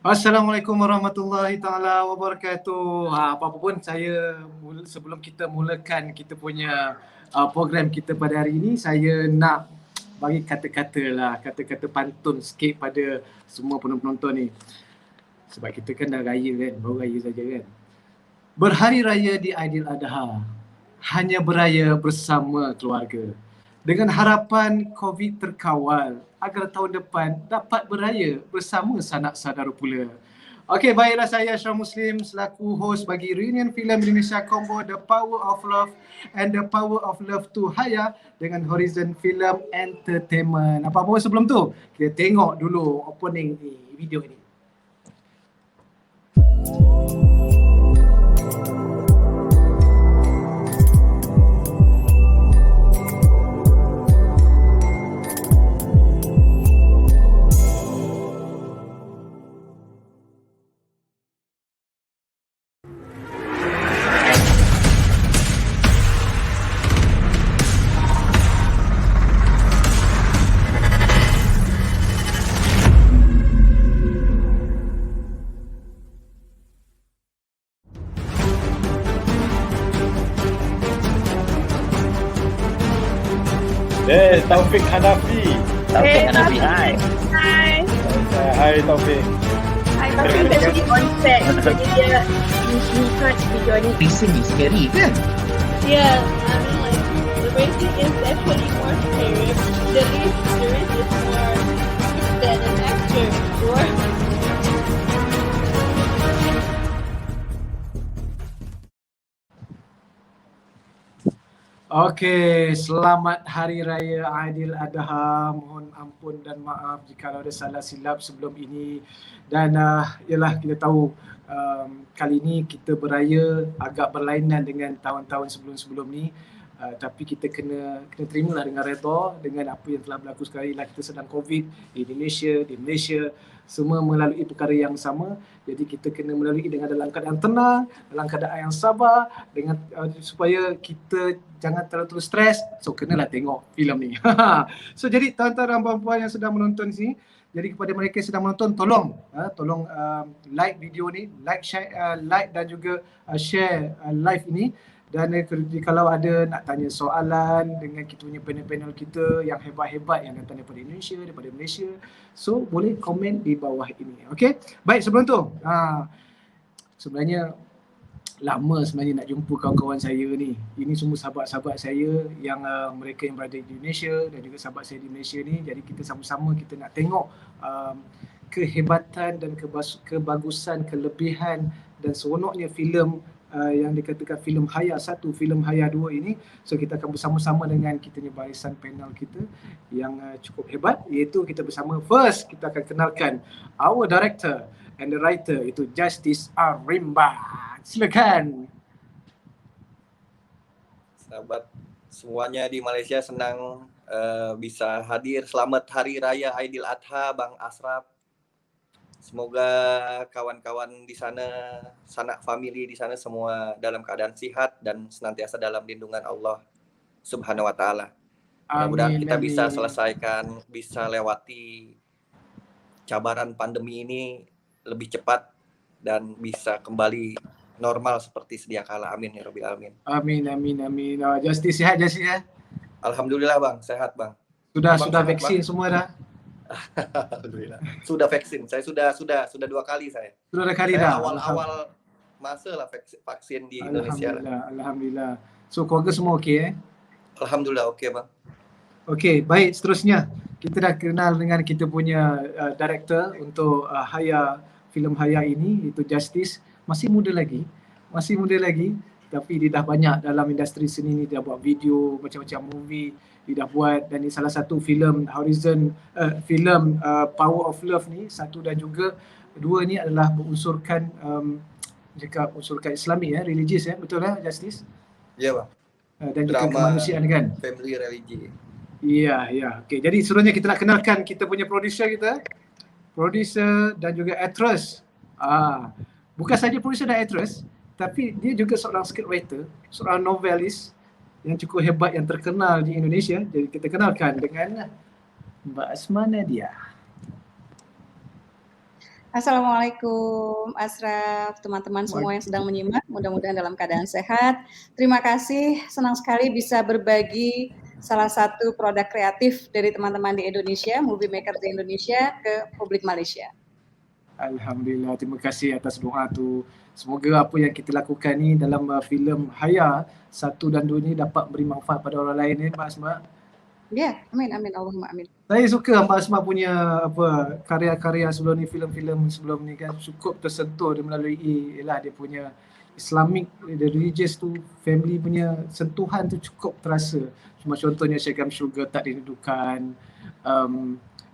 Assalamualaikum warahmatullahi taala wabarakatuh. Apa-apa pun sebelum kita mulakan kita punya program kita pada hari ini, saya nak bagi kata-kata lah, kata-kata pantun sikit pada semua penonton ni. Sebab kita kan dah raya kan, baru raya saja kan. Berhari raya di Aidiladha, hanya beraya bersama keluarga. Dengan harapan COVID terkawal, agar tahun depan dapat beraya bersama sanak saudara pula. Okey, baiklah, saya Ashraf Muslim selaku host bagi Reunion Film Indonesia Combo The Power of Love and The Power of Love to Haya dengan Horizon Film Entertainment. Apa-apa sebelum tu, kita tengok dulu opening ni, video ni. Taufik Hanafi. Taufik Hanafi, hai. Hi. Hai Taufik. Hi, Taufik is actually on set. Jadi dia he can't be joining. Racing is scary kan? Yeah, I mean like the racing is actually more scary. The race is more than an actor. Okey, selamat Hari Raya Aidiladha. Mohon ampun dan maaf jika ada salah silap sebelum ini. Dan ialah kita tahu kali ini kita beraya agak berlainan dengan tahun-tahun sebelum-sebelum ni. Tapi kita kena terimalah dengan redha dengan apa yang telah berlaku sekarang. Kita sedang COVID di Malaysia, semua melalui perkara yang sama. Jadi kita kena melalui dengan dalam keadaan tenang, dalam keadaan yang sabar, dengan supaya kita jangan terlalu stres. So kenalah tengok filem ni. So jadi tuan-tuan dan puan-puan yang sedang menonton sini, jadi kepada mereka yang sedang menonton, tolong like video ni, like dan juga share live ini. Dan kalau ada nak tanya soalan dengan kita punya panel-panel kita yang hebat-hebat yang datang daripada Indonesia, daripada Malaysia, so boleh komen di bawah ini. Okey? Baik, sebelum tu, sebenarnya lama sebenarnya nak jumpa kawan-kawan saya ni. Ini semua sahabat-sahabat saya yang mereka yang berada di Indonesia dan juga sahabat saya di Malaysia ni. Jadi kita sama-sama kita nak tengok kehebatan dan kebagusan, kelebihan dan seronoknya filem yang dikatakan filem Haya 1, filem Haya 2 ini. So kita akan bersama-sama dengan kita punya barisan panel kita yang cukup hebat, iaitu kita bersama. First, kita akan kenalkan our director and the writer, itu Justice Arimba. Silakan. Sahabat semuanya di Malaysia, senang bisa hadir. Selamat Hari Raya Aidiladha Bang Ashraf. Semoga kawan-kawan di sana, sanak family di sana semua dalam keadaan sihat dan senantiasa dalam lindungan Allah Subhanahu wa taala. Mudah-mudahan kita bisa selesaikan, bisa lewati cabaran pandemi ini lebih cepat dan bisa kembali normal seperti sedia kala. Amin ya rabbil alamin. Amin. Justice sihat ya? Alhamdulillah Bang, sehat Bang. Sudah vaksin bang? Semua dah? Alhamdulillah. Sudah vaksin. Saya sudah 2 kali saya. Sudah 2 kali dah. Awal masa lah vaksin di Indonesia. Alhamdulillah. So keluarga semua okey Alhamdulillah okey Bang. Okey, baik, seterusnya kita dah kenal dengan kita punya director untuk filem Haya ini, itu Justice. Masih muda lagi, tapi dia dah banyak dalam industri seni ni. Dia buat video, macam-macam movie dia dah buat, dan ini salah satu filem Horizon, filem Power of Love ni, 1 dan juga 2 ni adalah berunsurkan unsurkan Islami, religious, betul Justice? Ya bang. Dan juga kemanusiaan kan? Family religi. Ya. Okey, jadi seterusnya kita nak kenalkan kita punya producer dan juga actress. Bukan saja producer dan actress, tapi dia juga seorang scriptwriter, seorang novelis yang cukup hebat, yang terkenal di Indonesia. Jadi kita kenalkan dengan Mbak Asma Nadia. Assalamualaikum Asraf, teman-teman semua yang sedang menyimak, mudah-mudahan dalam keadaan sehat. Terima kasih, senang sekali bisa berbagi salah satu produk kreatif dari teman-teman di Indonesia, Movie Maker di Indonesia ke publik Malaysia. Alhamdulillah, terima kasih atas doa tu. Semoga apa yang kita lakukan ni dalam filem Haya 1 dan 2 ni dapat beri manfaat pada orang lain ni, Mbak Asma. Ya, amin, amin, Allahumma amin. Saya suka Mbak Asma punya apa karya-karya sebelum ni, filem-filem sebelum ni kan cukup tersentuh dia melalui ialah dia punya Islamic, the religious tu, family punya sentuhan tu cukup terasa. Cuma contohnya Syagam Sugar tak dirindukan,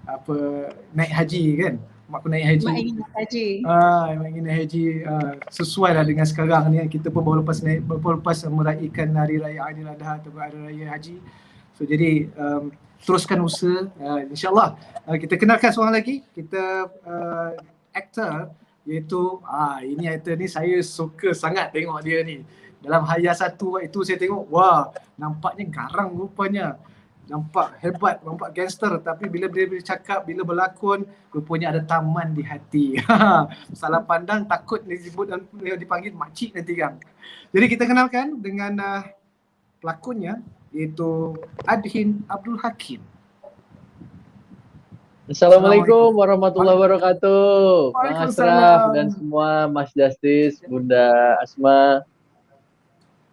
apa naik haji kan? Mak aku naik haji. Mak ingin naik haji. Mak ingin naik haji. Sesuai lah dengan sekarang ni, kita pun baru lepas meraihkan Hari Raya Aidiladha atau Hari Raya Haji. So jadi teruskan usaha, insyaAllah. Kita kenalkan seorang lagi, kita aktor iaitu ini aktor ni saya suka sangat tengok dia ni. Dalam Haya 1 waktu itu saya tengok, wah nampaknya garang rupanya. Nampak hebat, nampak gangster, tapi bila dia bercakap, bila berlakon, rupanya ada taman di hati. Salah pandang takut disebut dan dipanggil makcik nanti kan. Jadi kita kenalkan dengan pelakonnya iaitu Adhin Abdul Hakim. Assalamualaikum warahmatullahi wabarakatuh. Bang Asraf dan semua, Mas Justice, Bunda Asma.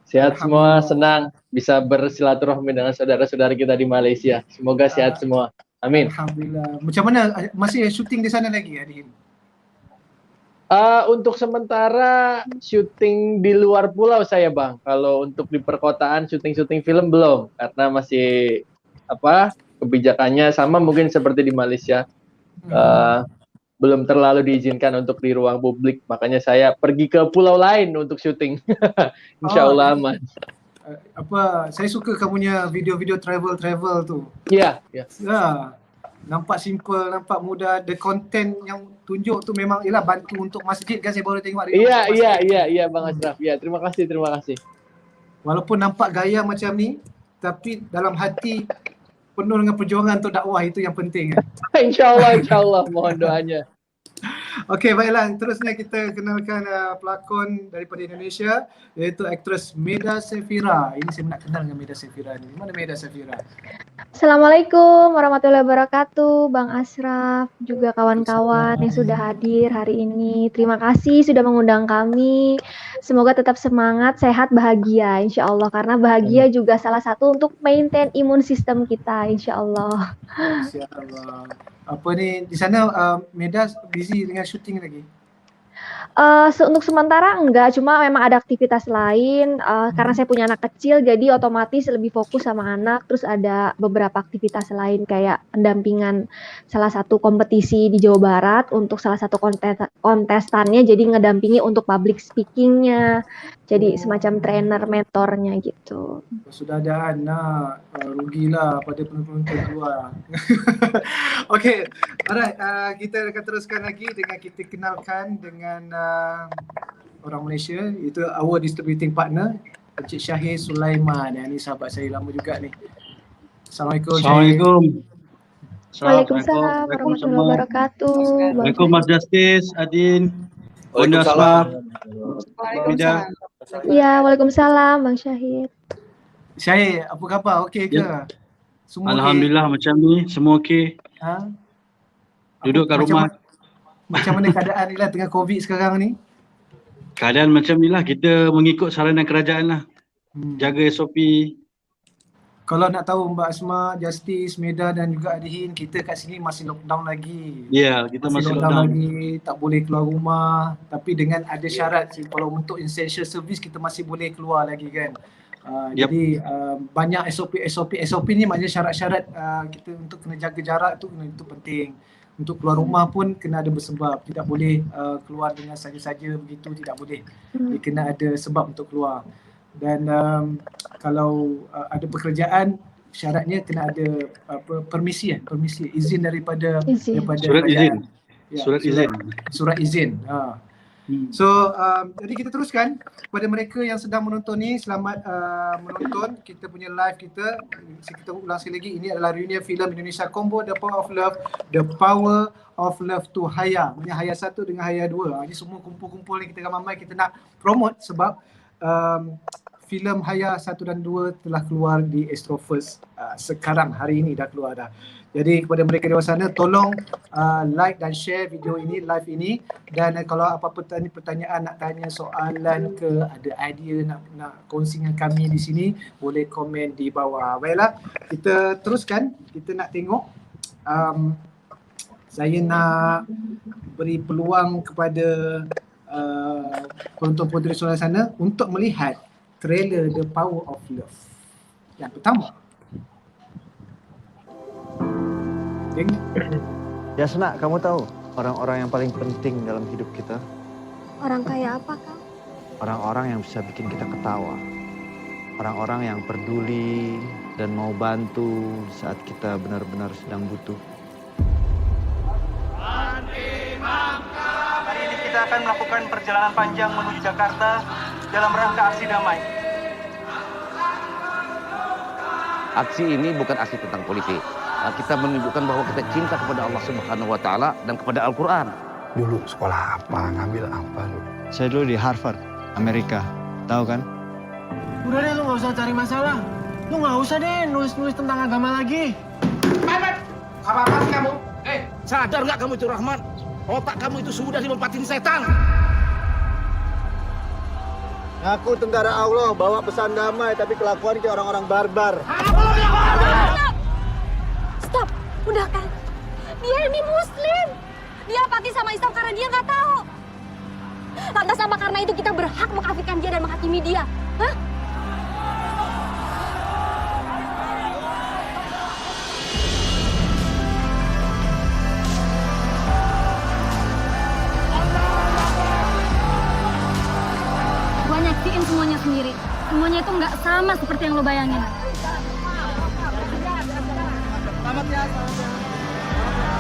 Sehat semua, senang bisa bersilaturahmi dengan saudara-saudara kita di Malaysia. Semoga sehat semua. Amin. Alhamdulillah. Macam mana, masih syuting di sana lagi Adhin? Untuk sementara syuting di luar pulau saya Bang. Kalau untuk di perkotaan syuting film belum, karena masih kebijakannya sama mungkin seperti di Malaysia. Belum terlalu diizinkan untuk di ruang publik, makanya saya pergi ke pulau lain untuk syuting. Insya Allah aman. Saya suka kamunya video-video travel tu. Iya. Nampak simple, nampak mudah. The content yang tunjuk tu memang ialah bantu untuk masjid kan, saya baru tengok. Iya Bang Asraf. Ya, terima kasih. Walaupun nampak gaya macam ni, tapi dalam hati penuh dengan perjuangan untuk dakwah, itu yang penting. InsyaAllah, mohon doanya. Okey, baiklah. Terusnya kita kenalkan pelakon daripada Indonesia, iaitu aktris Meda Safira. Ini saya nak kenal dengan Meda Safira ni. Mana Meda Safira? Assalamualaikum warahmatullahi wabarakatuh, Bang Asraf, juga kawan-kawan yang sudah hadir hari ini. Terima kasih sudah mengundang kami. Semoga tetap semangat, sehat, bahagia, insya Allah. Karena bahagia juga salah satu untuk maintain imun sistem kita, insya Allah. Insya Allah. Apa ni, di sana Meda busy dengan syuting lagi? Untuk sementara enggak, cuma memang ada aktivitas lain karena saya punya anak kecil, jadi otomatis lebih fokus sama anak. Terus ada beberapa aktivitas lain kayak pendampingan salah satu kompetisi di Jawa Barat untuk salah satu kontestannya, jadi ngedampingi untuk public speakingnya, jadi semacam trainer mentornya gitu. Sudah ada anak, rugilah pada penonton luar. Okey, alright, kita akan teruskan lagi dengan kita kenalkan dengan orang Malaysia, itu our distributing partner, Encik Syahir Sulaiman. Ini sahabat saya lama juga ni. Assalamualaikum. Waalaikumsalam warahmatullahi wabarakatuh. Waalaikumsalam Mas Justice, Adin. Waalaikumsalam. Waalaikumsalam. Ya, waalaikumsalam Bang Syahir. Syahir, apa khabar? Okey ke? Ya. Semua Alhamdulillah macam ni, semua okey. Duduk kat rumah. Macam mana keadaan ni lah tengah COVID sekarang ni? Keadaan macam ni lah, kita mengikut saranan kerajaan lah. Jaga SOP. Kalau nak tahu Mbak Asma, Justice, Meda dan juga Adhin, kita kat sini masih lockdown lagi. Ya, kita masih lockdown lagi, tak boleh keluar rumah. Tapi dengan ada syarat, kalau untuk essential service kita masih boleh keluar lagi kan. Jadi banyak SOP ni, maknanya syarat-syarat kita untuk kena jaga jarak tu, itu penting. Untuk keluar rumah pun kena ada bersebab, tidak boleh keluar dengan saja-saja begitu, tidak boleh. Dia kena ada sebab untuk keluar. Dan kalau ada pekerjaan, syaratnya kena ada permisi, izin daripada surat izin. Ya, surat izin. So jadi kita teruskan kepada mereka yang sedang menonton ni, selamat menonton kita punya live kita ulang sekali lagi. Ini adalah reunion filem Indonesia Combo, The Power of Love, The Power of Love to Haya. Punya Haya 1 dengan Haya 2. Ini semua kumpul-kumpul ni kita ramai kita nak promote sebab filem Haya 1 dan 2 telah keluar di Astrofirst sekarang, hari ini dah keluar dah. Jadi kepada mereka di luar sana, tolong like dan share video ini, live ini, dan kalau apa-apa pertanyaan, nak tanya soalan ke, ada idea nak kongsi dengan kami di sini, boleh komen di bawah. Baiklah, kita teruskan, kita nak tengok. Saya nak beri peluang kepada penonton-penonton di luar sana untuk melihat trailer The Power of Love yang pertama. Yasna, kamu tahu orang-orang yang paling penting dalam hidup kita? Orang kayak apa, Kang? Orang-orang yang bisa bikin kita ketawa. Orang-orang yang peduli dan mau bantu saat kita benar-benar sedang butuh. Hari ini kita akan melakukan perjalanan panjang menuju Jakarta dalam rangka aksi damai. Aksi ini bukan aksi tentang politik. Kita menunjukkan bahwa kita cinta kepada Allah Subhanahu wa taala dan kepada Al-Qur'an. Dulu sekolah apa, ngambil apa lu? Saya dulu di Harvard, Amerika. Tahu kan? Udah deh, lu nggak usah cari masalah. Lu nggak usah deh nulis-nulis tentang agama lagi. Apa sih kamu? Sadar nggak kamu itu Rahman? Otak kamu itu sudah dilompatin setan. Ngaku tentara Allah, bawa pesan damai, tapi kelakuan kayak orang-orang barbar. Stop, udah kan? Dia ini Muslim. Dia apati sama Islam karena dia nggak tahu. Lantas apa karena itu kita berhak mengkafirkan dia dan menghakimi dia? Hah? Gua nyaksiin semuanya sendiri. Semuanya itu nggak sama seperti yang lo bayangin.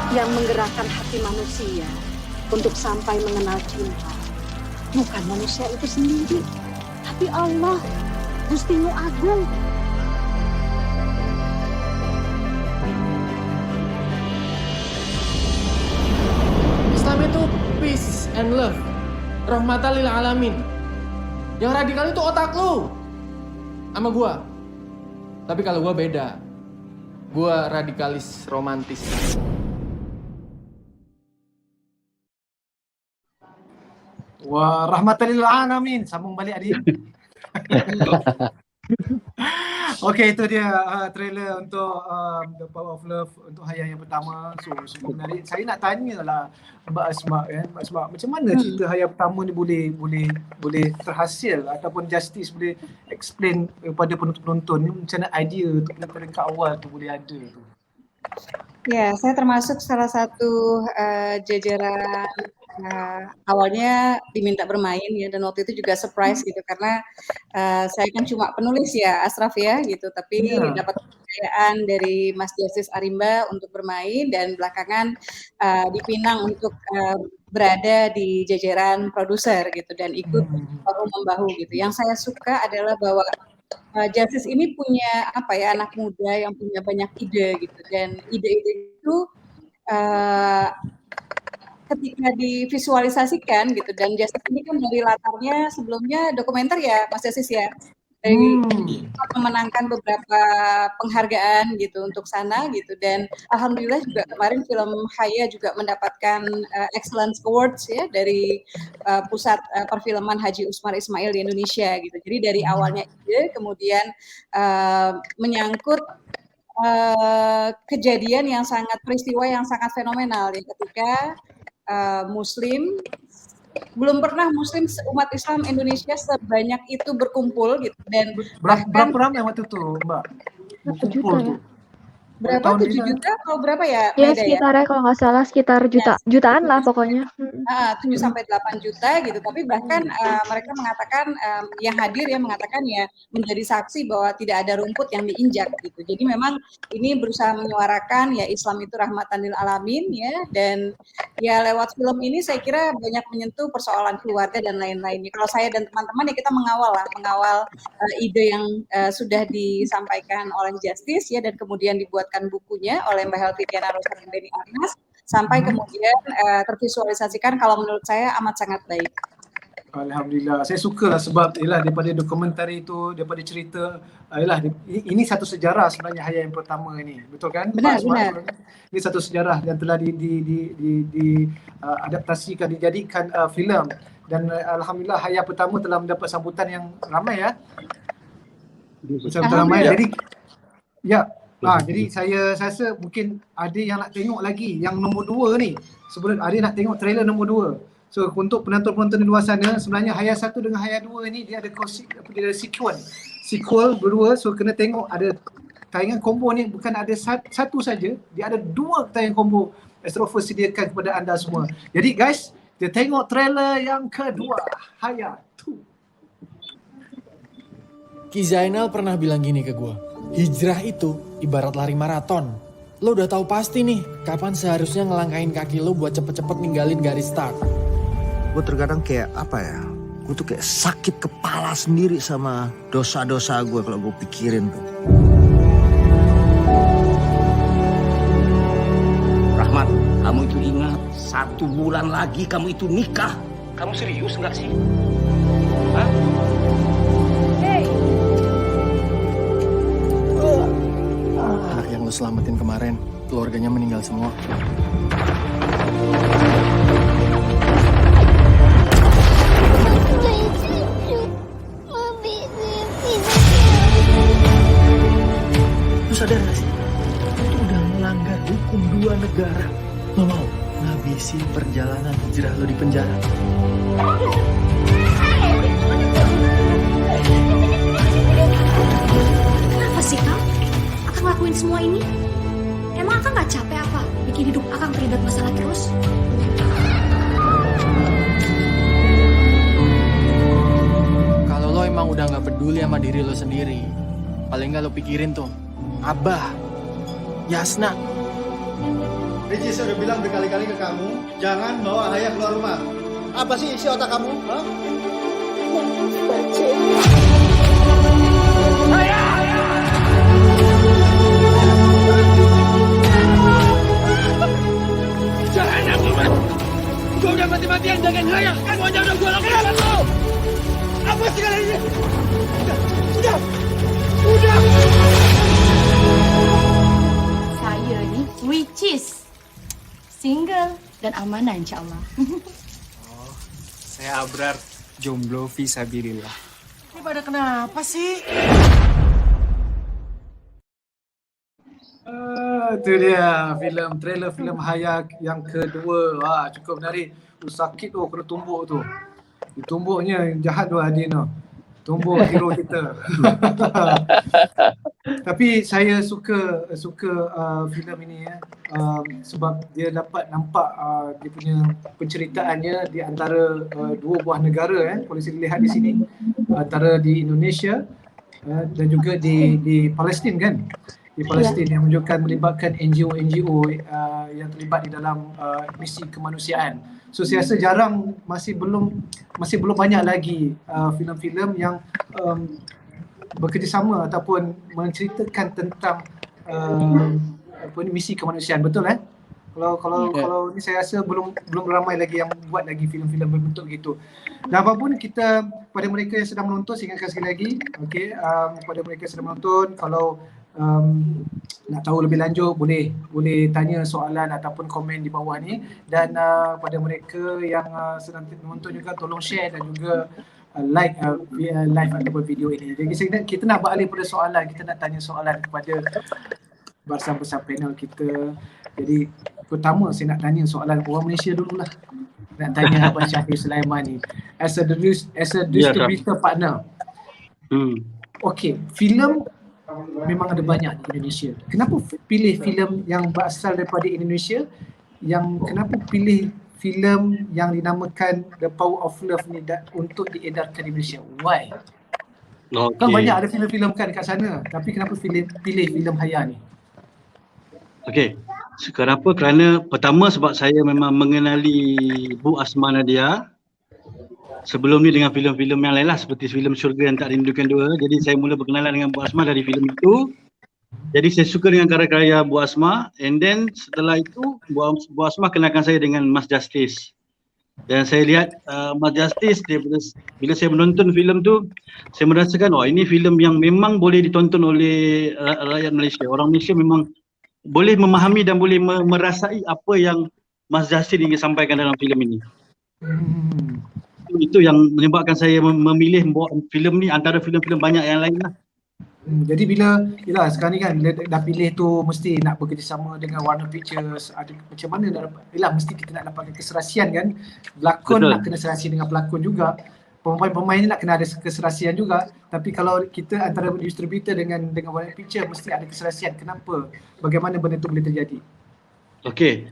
Yang menggerakkan hati manusia untuk sampai mengenal cinta bukan manusia itu sendiri, tapi Allah, Gustimu Agung. Islam itu peace and love, rahmatan lil alamin. Yang radikal itu otak lu sama gua. Tapi kalau gua beda, gua radikalis romantis. Wah, rahmatan lil alamin. Sambung balik Adin. Okey, itu dia trailer untuk The Power of Love untuk Haya yang pertama. So, sungguh menarik. Saya nak tanyalah Mbak Asma, Mbak Asma, macam mana cerita Haya pertama ni boleh terhasil ataupun Justice boleh explain kepada penonton-penonton ni macam mana idea untuk peringkat awal tu boleh ada tu. Ya, saya termasuk salah satu jajaran awalnya diminta bermain ya, dan waktu itu juga surprise gitu karena saya kan cuma penulis ya Asraf ya gitu, tapi dapat kepercayaan dari Mas Justice Arimba untuk bermain dan belakangan dipinang untuk berada di jajaran produser gitu dan ikut bahu-membahu gitu. Yang saya suka adalah bahwa Justice ini punya anak muda yang punya banyak ide gitu, dan ide-ide itu ketika divisualisasikan gitu, dan Justice ini kan dari latarnya sebelumnya dokumenter ya Mas Justice ya, dari memenangkan beberapa penghargaan gitu untuk sana gitu, dan alhamdulillah juga kemarin film Haya juga mendapatkan Excellence Awards ya dari Pusat Perfilman Haji Usmar Ismail di Indonesia gitu. Jadi dari awalnya ide kemudian menyangkut kejadian yang sangat, peristiwa yang sangat fenomenal ya, ketika Muslim, belum pernah Muslim umat Islam Indonesia sebanyak itu berkumpul gitu, dan berapa ramai waktu itu Mbak? Berkumpul tuh. Berapa? 7 juta atau berapa ya? Ya sekitarnya kalau nggak salah sekitar jutaan lah pokoknya. 7 sampai 8 juta gitu, tapi bahkan mereka mengatakan yang hadir ya mengatakan ya menjadi saksi bahwa tidak ada rumput yang diinjak gitu. Jadi memang ini berusaha menyuarakan ya Islam itu rahmatan lil alamin ya, dan ya lewat film ini saya kira banyak menyentuh persoalan keluarga dan lain-lainnya. Kalau saya dan teman-teman ya kita mengawal ide yang sudah disampaikan oleh Justice ya, dan kemudian dibuatkan bukunya oleh Mbak Helvi Tiana Rosa dan Denny Arnas. sampai kemudian tervisualisasikan, kalau menurut saya amat sangat baik. Alhamdulillah, saya suka lah sebab ialah daripada dokumentari itu, daripada cerita, ialah ini satu sejarah sebenarnya Haya yang pertama ini, betul kan? Benar, Pak Asman? benar. Ini satu sejarah yang telah adaptasikan, dijadikan filem, dan alhamdulillah Haya pertama telah mendapat sambutan yang ramai ya. Sambutan ramai. Jadi ya, jadi saya rasa mungkin ada yang nak tengok lagi yang nombor 2 ni. Sebelum ada nak tengok trailer nombor 2. So untuk penonton-penonton di luar sana, sebenarnya Haya 1 dengan Haya 2 ni dia ada sequel berdua. So kena tengok, ada tayangan combo ni bukan ada satu saja, dia ada 2 tayangan combo Astro4 sediakan kepada anda semua. Jadi guys, kita tengok trailer yang kedua, Haya 2. Ki Zainal pernah bilang gini ke gue, hijrah itu ibarat lari maraton. Lo udah tahu pasti nih kapan seharusnya ngelangkain kaki lo buat cepet-cepet ninggalin garis start. Gue terkadang kayak apa ya, gue tuh kayak sakit kepala sendiri sama dosa-dosa gue kalau gue pikirin tuh. Rahmat, kamu itu ingat 1 bulan lagi kamu itu nikah. Kamu serius nggak sih? Hah? Hey. Anak yang lo selamatin kemarin, keluarganya meninggal semua. Lu sadar gak sih? Lu udah melanggar hukum 2 negara. Lo mau ngabisin perjalanan hijrah lo di penjara? Kenapa sih Kang? Akang lakuin semua ini? Emang Akang gak capek apa? Bikin hidup Akang terlibat masalah terus? Kalau lo emang udah gak peduli sama diri lo sendiri, paling gak lo pikirin tuh Abah, Yasna. Riji, saya udah bilang berkali-kali ke kamu, jangan bawa Haya keluar rumah. Apa sih isi otak kamu? Hah? Jangan aku, gue udah mati-matian jagain Haya. Kamu aja udah gue lakukan lo. Apa sih kalian ini? Udah. Saya nih Ricis, single dan amanah insya Allah. Saya Abrar, jomblo fisabilillah. Ini pada kenapa sih? Itu dia trailer filem Haya yang kedua. Cukup menarik. Sakit tu kena tumbuk tu. Tumbuknya jahat tu Adin tu. Tumbuk hero kita. Tapi saya suka filem ini ya. Sebab dia dapat nampak dia punya penceritaannya di antara 2 buah negara boleh saya lihat di sini, antara di Indonesia dan juga di Palestin kan. Di Palestin yang menunjukkan melibatkan NGO yang terlibat di dalam misi kemanusiaan. So saya rasa masih belum banyak lagi filem-filem yang bekerjasama ataupun menceritakan tentang misi kemanusiaan, betul Kalau ni saya rasa belum ramai lagi yang buat lagi filem-filem berbentuk gitu. Dan apapun kita, pada mereka yang sedang menonton, saya ingatkan sekali lagi, pada mereka yang sedang menonton, kalau nak tahu lebih lanjut boleh tanya soalan ataupun komen di bawah ni, dan pada mereka yang sedang menonton juga tolong share dan juga like live ataupun video ini. Jadi kita nak beralih pada soalan, kita nak tanya soalan kepada bersama panel kita. Jadi pertama saya nak tanya soalan orang Malaysia dululah. Nak tanya Abang Syahir Sulaiman ni as a distributor partner. Okey, filem memang ada banyak di Indonesia. Kenapa pilih filem yang berasal daripada Indonesia? Kenapa pilih filem yang dinamakan The Power of Love ni untuk diedarkan di Malaysia? Why? Kan banyak ada filem-filem kan kat sana, tapi kenapa pilih filem Haya ni? Okey. Kenapa? Kerana pertama sebab saya memang mengenali Bu Asma Nadia sebelum ni dengan filem-filem yang lain lah, seperti filem Syurga yang Tak Rindukan 2. Jadi saya mula berkenalan dengan Bu Asma dari filem itu. Jadi saya suka dengan karya-karya Bu Asma, and then setelah itu Bu Asma kenalkan saya dengan Mas Justice. Dan saya lihat Mas Justice, bila saya menonton filem tu, saya merasakan ini filem yang memang boleh ditonton oleh rakyat Malaysia. Orang Malaysia memang boleh memahami dan boleh merasai apa yang Mas Justice ingin sampaikan dalam filem ini. Itu yang menyebabkan saya memilih buat filem ni antara filem-filem banyak yang lain lah. Jadi sekarang ni kan bila dah pilih tu mesti nak bekerjasama dengan Warner Pictures, ada macam mana nak dapat, mesti kita nak dapatkan keserasian kan. Pelakon nak kena serasi dengan pelakon juga. Pemain-pemain ni nak kena ada keserasian juga. Tapi kalau kita antara distributor dengan Warner Pictures mesti ada keserasian. Kenapa? Bagaimana benda tu boleh terjadi? Okey,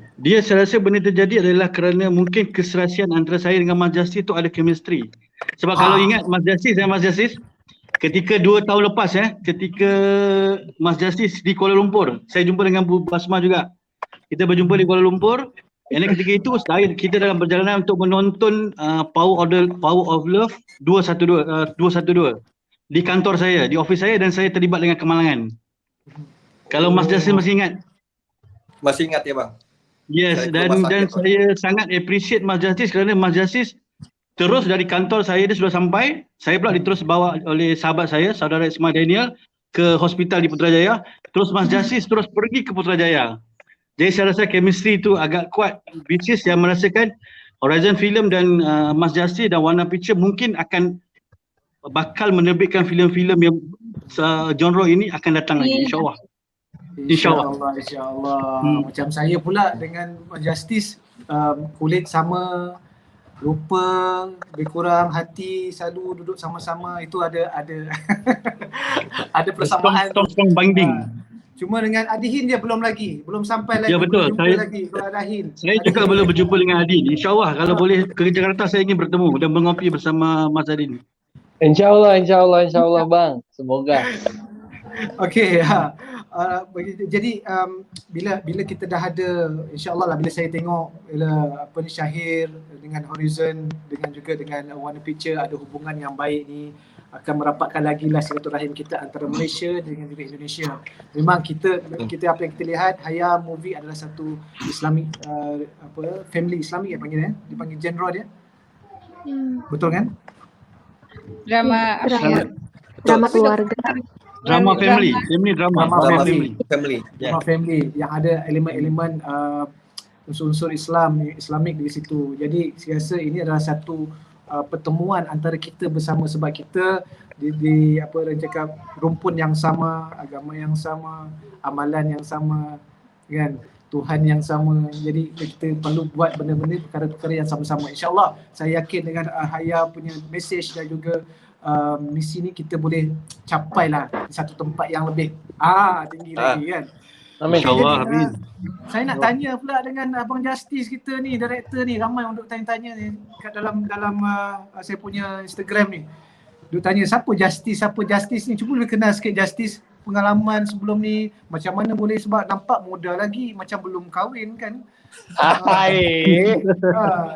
Saya rasa benda terjadi adalah kerana mungkin keserasian antara saya dengan Mas Justice tu ada chemistry. Sebab kalau ingat Mas Justice, ketika 2 tahun lepas ketika Mas Justice di Kuala Lumpur, saya jumpa dengan Bu Basma juga. Kita berjumpa di Kuala Lumpur. Dan ketika itu kita dalam perjalanan untuk menonton Power of Love 212 di kantor saya, di office saya, dan saya terlibat dengan kemalangan. Kalau Mas Justice masih ingat? Masih ingat ya bang? Yes, dan saya sangat appreciate Mas Justice kerana Mas Justice terus dari kantor saya dia sudah sampai, saya pula diterus bawa oleh sahabat saya, saudara Ismail Daniel, ke hospital di Putrajaya. Terus Mas Justice terus pergi ke Putrajaya. Jadi saya rasa chemistry itu agak kuat, which is yang merasakan Horizon Film dan Mas Justice dan Warner Picture mungkin bakal menerbitkan filem-filem yang genre ini akan datang lagi, insyaAllah. InsyaAllah. Macam saya pula dengan Justice, kulit sama, rupa, lebih kurang hati, selalu duduk sama-sama, itu ada ada persamaan. Strong binding. Cuma dengan Adihin dia belum sampai lagi. Ya betul. Saya juga belum berjumpa dengan Adin. InsyaAllah kalau boleh ke Jakarta saya ingin bertemu dan mengopi bersama Mas Adin. InsyaAllah bang. Semoga. Okey, jadi bila kita dah ada, insyaAllah lah bila saya tengok Syahir dengan Horizon dengan Warner Picture ada hubungan yang baik ni, akan merapatkan lagi lah silaturahim kita antara Malaysia dengan juga Indonesia. Memang kita apa yang kita lihat, Haya movie adalah satu Islamic family Islamic dipanggil genre dia. Betul kan? Drama keluarga. Drama family yang ada elemen-elemen unsur-unsur Islamik di situ. Jadi saya rasa ini adalah satu pertemuan antara kita bersama, sebab kita di orang cakap rumpun yang sama, agama yang sama, amalan yang sama, kan, Tuhan yang sama. Jadi kita perlu buat benda-benda perkara-perkara yang sama-sama. InsyaAllah saya yakin dengan Haya punya message dan juga misi ni kita boleh capai lah di satu tempat yang lebih tinggi lagi kan. Amin. InsyaAllah. Amin. Saya nak tanya pula dengan Abang Justice kita ni, director ni, ramai untuk tanya-tanya ni kat dalam saya punya Instagram ni. Duk tanya siapa Justice ni. Cuba boleh kenal sikit Justice, pengalaman sebelum ni macam mana boleh, sebab nampak muda lagi macam belum kahwin kan.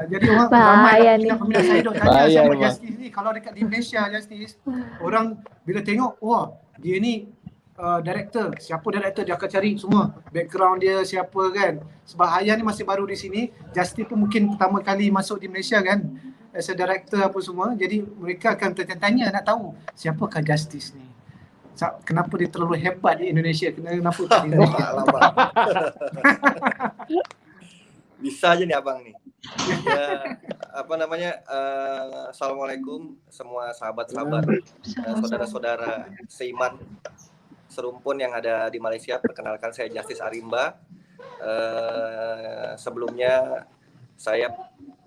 Jadi orang ramai nak peminat saya duk tanya siapa Justice ni. Kalau dekat di Malaysia Justice, orang bila tengok dia ni director, siapa director dia akan cari semua background dia siapa kan. Sebab Haya ni masih baru di sini, Justice pun mungkin pertama kali masuk di Malaysia kan as a director apa semua. Jadi mereka akan bertanya nak tahu siapakah Justice ni, kenapa dia terlalu hebat di Indonesia, kenapa tak di Indonesia. Bisa aja nih abang nih. Assalamualaikum semua sahabat-sahabat, saudara-saudara seiman serumpun yang ada di Malaysia. Perkenalkan, saya Justice Arimba. Sebelumnya saya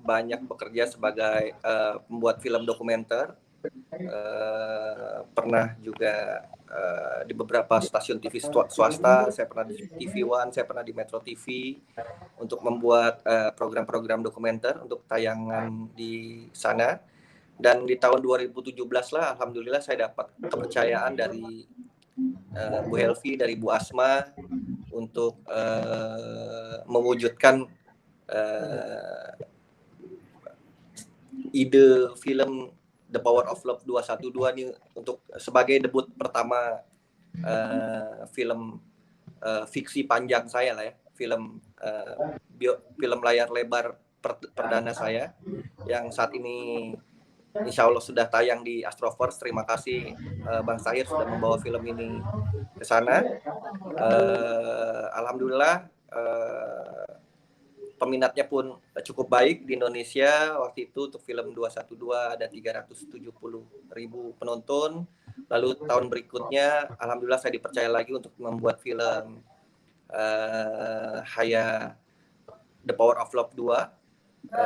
banyak bekerja sebagai pembuat film dokumenter. Pernah juga di beberapa stasiun TV swasta. Saya pernah di TV One, saya pernah di Metro TV untuk membuat program-program dokumenter untuk tayangan di sana. Dan di tahun 2017 lah, alhamdulillah saya dapat kepercayaan dari Bu Helvi, dari Bu Asma untuk mewujudkan ide film The Power of Love 212 ini untuk sebagai debut pertama film fiksi panjang saya lah ya, film layar lebar perdana saya yang saat ini insya Allah sudah tayang di Astroverse. Terima kasih Bang Sahir sudah membawa film ini ke sana. Alhamdulillah peminatnya pun cukup baik di Indonesia. Waktu itu untuk film 212 ada 370.000 penonton. Lalu tahun berikutnya alhamdulillah saya dipercaya lagi untuk membuat film Haya The Power of Love 2.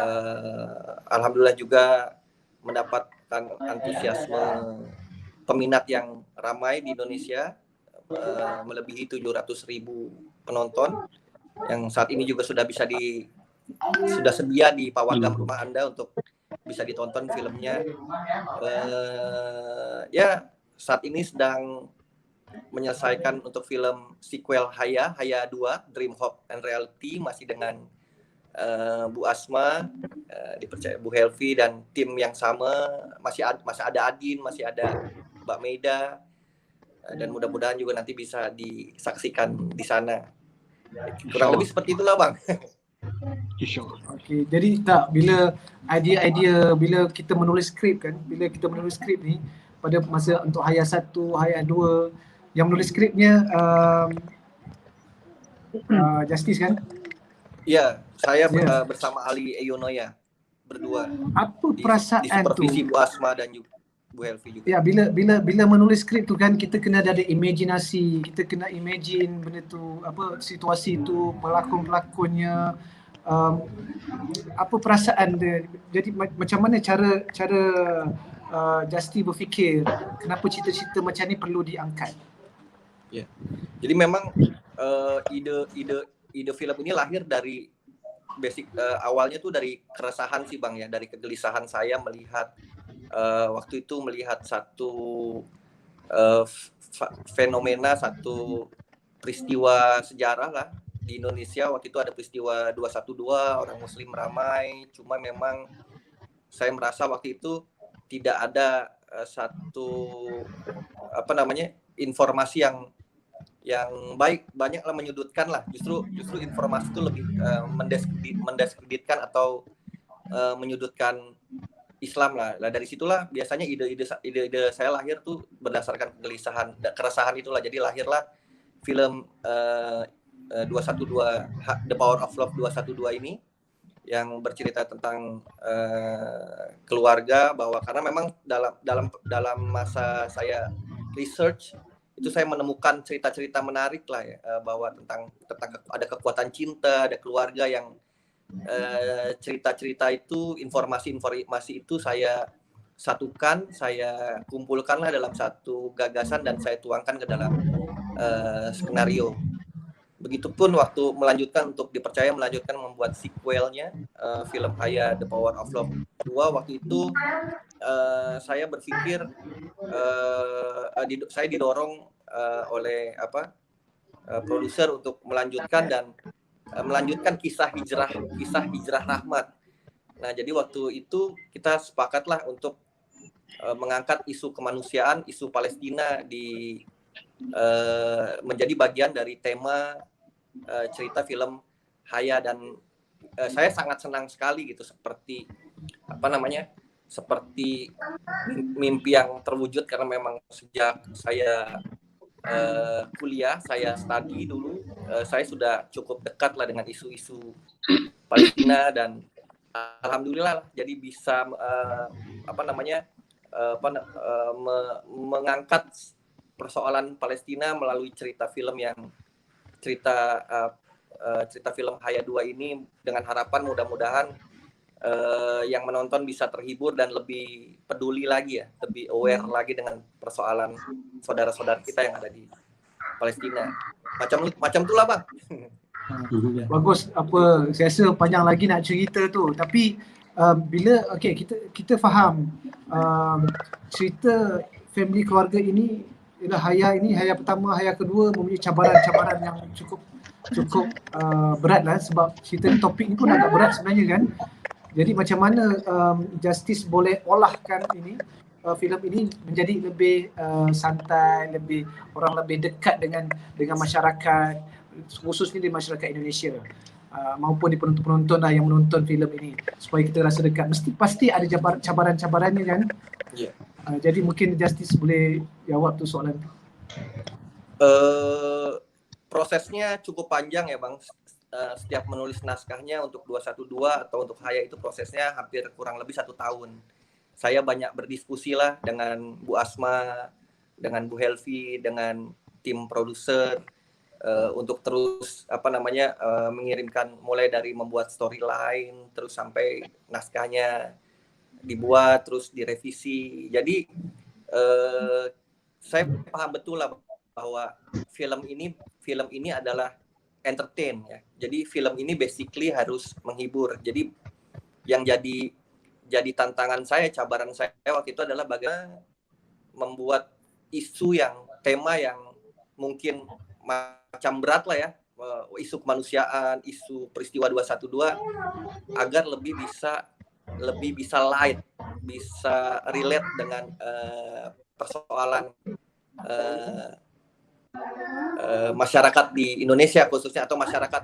Alhamdulillah juga mendapatkan antusiasme peminat yang ramai di Indonesia, melebihi 700.000 penonton yang saat ini juga sudah sedia di pawagam rumah Anda untuk bisa ditonton filmnya. Ya saat ini sedang menyelesaikan untuk film sequel Haya 2 Dream Hope and Reality, masih dengan Bu Asma, dipercaya Bu Helvi dan tim yang sama, masih ada Adin, masih ada Mbak Meida, dan mudah-mudahan juga nanti bisa disaksikan di sana. Kurang lebih seperti itulah Bang. Okey, jadi bila idea bila kita menulis skrip kan, bila kita menulis skrip ni pada masa untuk Haya 1, Haya 2, yang menulis skripnya Justice kan? Ya, saya bersama Ali Eyonoya berdua. Apa perasaan di supervisi tu? Bu Asma dan juga Bu Helvi juga. Ya, bila menulis skrip tu kan kita kena ada imajinasi, kita kena imagine benda tu, apa situasi tu, pelakon-pelakonnya, apa perasaan dia. Jadi macam mana cara Justi berfikir kenapa cerita-cerita macam ni perlu diangkat? Ya. Jadi memang ide film ini lahir dari awalnya tuh dari keresahan sih Bang ya, dari kegelisahan saya melihat waktu itu melihat satu fenomena, satu peristiwa sejarah lah di Indonesia. Waktu itu ada peristiwa 212, orang muslim ramai, cuma memang saya merasa waktu itu tidak ada informasi yang baik, banyaklah menyudutkan lah. Justru informasi itu lebih mendiskreditkan atau menyudutkan Islam lah. Dari situlah biasanya ide saya lahir tuh berdasarkan kegelisahan, keresahan itulah. Jadi lahirlah film 212 The Power of Love 212 ini yang bercerita tentang keluarga, bahwa karena memang dalam masa saya research itu saya menemukan cerita-cerita menarik lah ya, bahwa tentang ada kekuatan cinta, ada keluarga yang cerita-cerita itu, informasi itu saya satukan, saya kumpulkanlah dalam satu gagasan dan saya tuangkan ke dalam skenario. Begitupun waktu dipercaya melanjutkan membuat sequelnya film Haya The Power of Love 2, waktu itu saya berpikir saya didorong oleh produser untuk melanjutkan kisah hijrah rahmat. Nah, jadi waktu itu kita sepakatlah untuk mengangkat isu kemanusiaan, isu Palestina menjadi bagian dari tema cerita film Haya, dan saya sangat senang sekali gitu, seperti mimpi yang terwujud, karena memang sejak saya kuliah, saya studi dulu, saya sudah cukup dekat lah dengan isu-isu Palestina, dan alhamdulillah jadi bisa mengangkat persoalan Palestina melalui cerita film Haya 2 ini, dengan harapan mudah-mudahan yang menonton bisa terhibur dan lebih peduli lagi ya, lebih aware lagi dengan persoalan saudara-saudara kita yang ada di Palestina. Macam itulah Bang. Bagus, saya rasa panjang lagi nak cerita tu, tapi kita faham cerita family keluarga ini ialah Haya pertama, Haya kedua mempunyai cabaran-cabaran yang cukup berat lah, sebab cerita topik ni pun agak berat sebenarnya kan. Jadi macam mana Justice boleh olahkan ini filem ini menjadi lebih santai, orang lebih dekat dengan masyarakat, khususnya di masyarakat Indonesia. Maupun di penonton-penonton lah yang menonton filem ini, supaya kita rasa dekat. Pasti ada cabaran-cabarannya kan. Yeah. Jadi mungkin Justice boleh jawab tu soalan tu. Prosesnya cukup panjang ya Bang. Setiap menulis naskahnya untuk 212 atau untuk Haya itu prosesnya hampir kurang lebih 1 tahun. Saya banyak berdiskusi lah dengan Bu Asma, dengan Bu Helvi, dengan tim produser, untuk terus mengirimkan mulai dari membuat storyline terus sampai naskahnya dibuat terus direvisi. Jadi saya paham betul lah bahwa film ini adalah entertain ya. Jadi film ini basically harus menghibur. Jadi yang jadi tantangan saya, cabaran saya waktu itu adalah bagaimana membuat tema yang mungkin macam berat lah ya, isu kemanusiaan, isu peristiwa 212 agar lebih bisa light, bisa relate dengan persoalan masyarakat di Indonesia khususnya atau masyarakat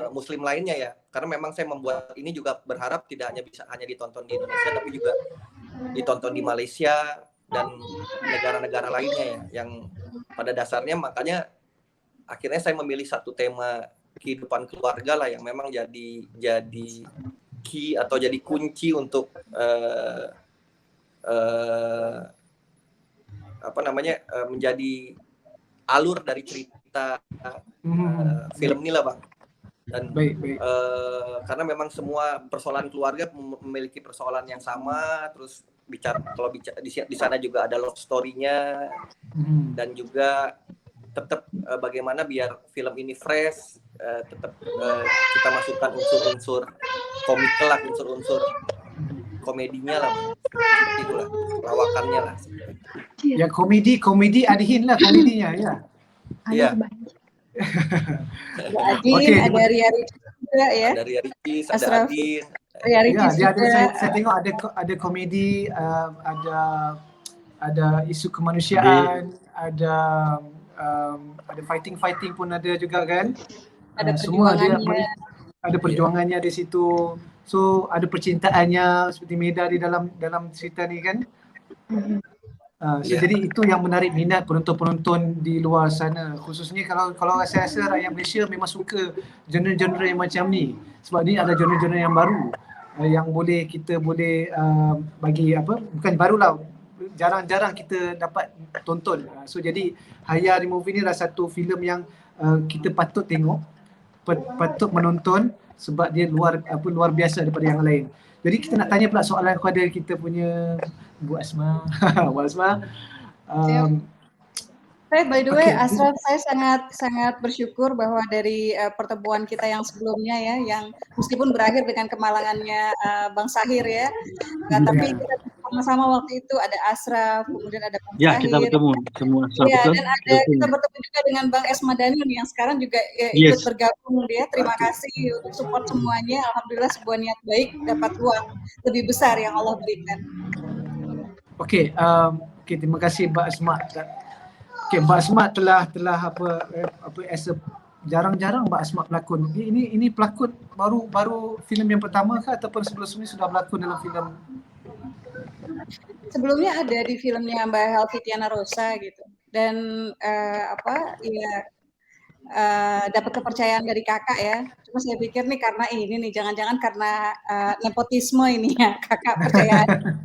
Muslim lainnya ya. Karena memang saya membuat ini juga berharap tidak hanya ditonton di Indonesia tapi juga ditonton di Malaysia dan negara-negara lainnya ya, yang pada dasarnya makanya akhirnya saya memilih satu tema kehidupan keluarga lah yang memang jadi key atau jadi kunci untuk menjadi alur dari cerita film ini lah Bang. Dan karena memang semua persoalan keluarga memiliki persoalan yang sama, terus kalau bicara di sana juga ada love story-nya, dan juga tetap bagaimana biar film ini fresh, tetap kita masukkan unsur-unsur komikal lah, unsur-unsur komedinya lah, itulah lawakannya lah. Ya komedi Adihin lah komedinya ya. Iya. Ada Adin, ada Ria Ricis juga ya. Ada Ria Ricis, ada Adin. Ria Ricis juga. Saya tengok ada komedi, ada isu kemanusiaan, ada fighting pun ada juga kan. Ada semua ada perjuangannya. perjuangannya di situ. So ada percintaannya seperti Meda di dalam cerita ni kan. Jadi itu yang menarik minat penonton-penonton di luar sana, khususnya kalau saya rasa rakyat Malaysia memang suka genre-genre yang macam ni, sebab ni ada genre-genre yang baru yang kita boleh bagi bukan barulah, jarang-jarang kita dapat tonton. So jadi Haya The Movie ni adalah satu filem yang kita patut tengok, patut menonton sebab dia luar biasa daripada yang lain. Jadi kita nak tanya pula soalan kepada kita punya Bu Asma. Bu Asma. Saya by the way, Asraf, saya sangat bersyukur bahwa dari pertemuan kita yang sebelumnya ya, yang meskipun berakhir dengan kemalangannya Bang Sahir ya, tapi kita sama-sama waktu itu ada Asraf, kemudian ada Bang Sahir. Ya, kita bertemu semua. Ya, dan kita bertemu juga dengan Bang Esmadani yang sekarang juga ikut bergabung dia. Terima kasih untuk support semuanya. Alhamdulillah sebuah niat baik dapat ruang lebih besar yang Allah berikan. Okey, terima kasih Mbak Asma. Mbak Asma telah jarang-jarang Mbak Asma pelakon. Ini pelakon baru filem yang pertama kah ataupun sebelum-sebelumnya sudah berlakon dalam filem? Sebelumnya ada di filmnya Mbak Helvi Tiana Rosa gitu. Dan dapat kepercayaan dari kakak ya. Cuma saya pikir nih karena ini nih, jangan-jangan karena nepotisme ini ya, kakak percayaan.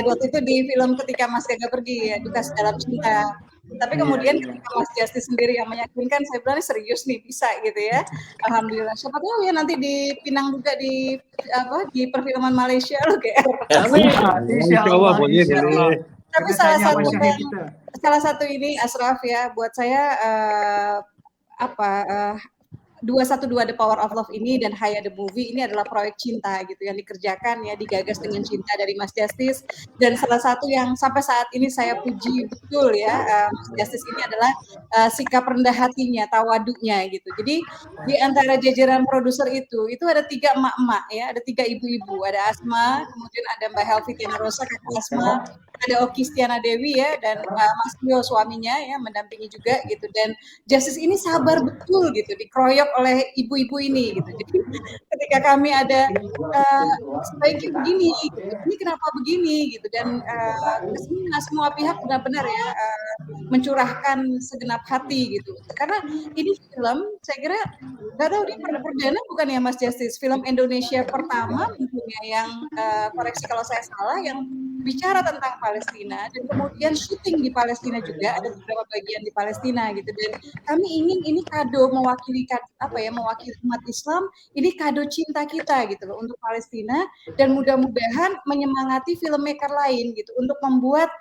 Waktu itu di film Ketika Mas Gaga Pergi ya, Duka Dalam Cinta. Tapi kemudian ketika Mas Justice sendiri yang meyakinkan, saya bilang serius nih bisa gitu ya. Alhamdulillah. Siapa tahu ya nanti dipinang juga di perfilman Malaysia loh kayak. Insyaallah boleh. Tapi salah satu ini Asraf ya, buat saya 212 The Power of Love ini dan Haya the Movie ini adalah proyek cinta gitu yang dikerjakan ya, digagas dengan cinta dari Mas Justice, dan salah satu yang sampai saat ini saya puji betul ya Mas Justice ini adalah sikap rendah hatinya, tawadunya gitu. Jadi di antara jajaran produser itu ada 3 emak-emak ya, ada 3 ibu-ibu, ada Asma, kemudian ada Mbak Helvi Tiana Rosa, kakak Asma, ada Oki Stiana Dewi ya, dan Mas Tio suaminya ya mendampingi juga gitu, dan Justice ini sabar betul gitu dikeroyok oleh ibu-ibu ini gitu. Jadi ketika kami ada sebaiknya begini gitu, ini kenapa begini gitu, dan semua pihak benar-benar ya mencurahkan segenap hati gitu, karena ini film saya kira nggak tahu di perdana bukan ya Mas Justice, film Indonesia pertama tentunya yang koreksi kalau saya salah yang bicara tentang Palestina, dan kemudian syuting di Palestina juga, ada beberapa bagian di Palestina gitu, dan kami ingin ini kado mewakili mewakili umat Islam, ini kado cinta kita gitu loh untuk Palestina, dan mudah-mudahan menyemangati filmmaker lain gitu untuk membuat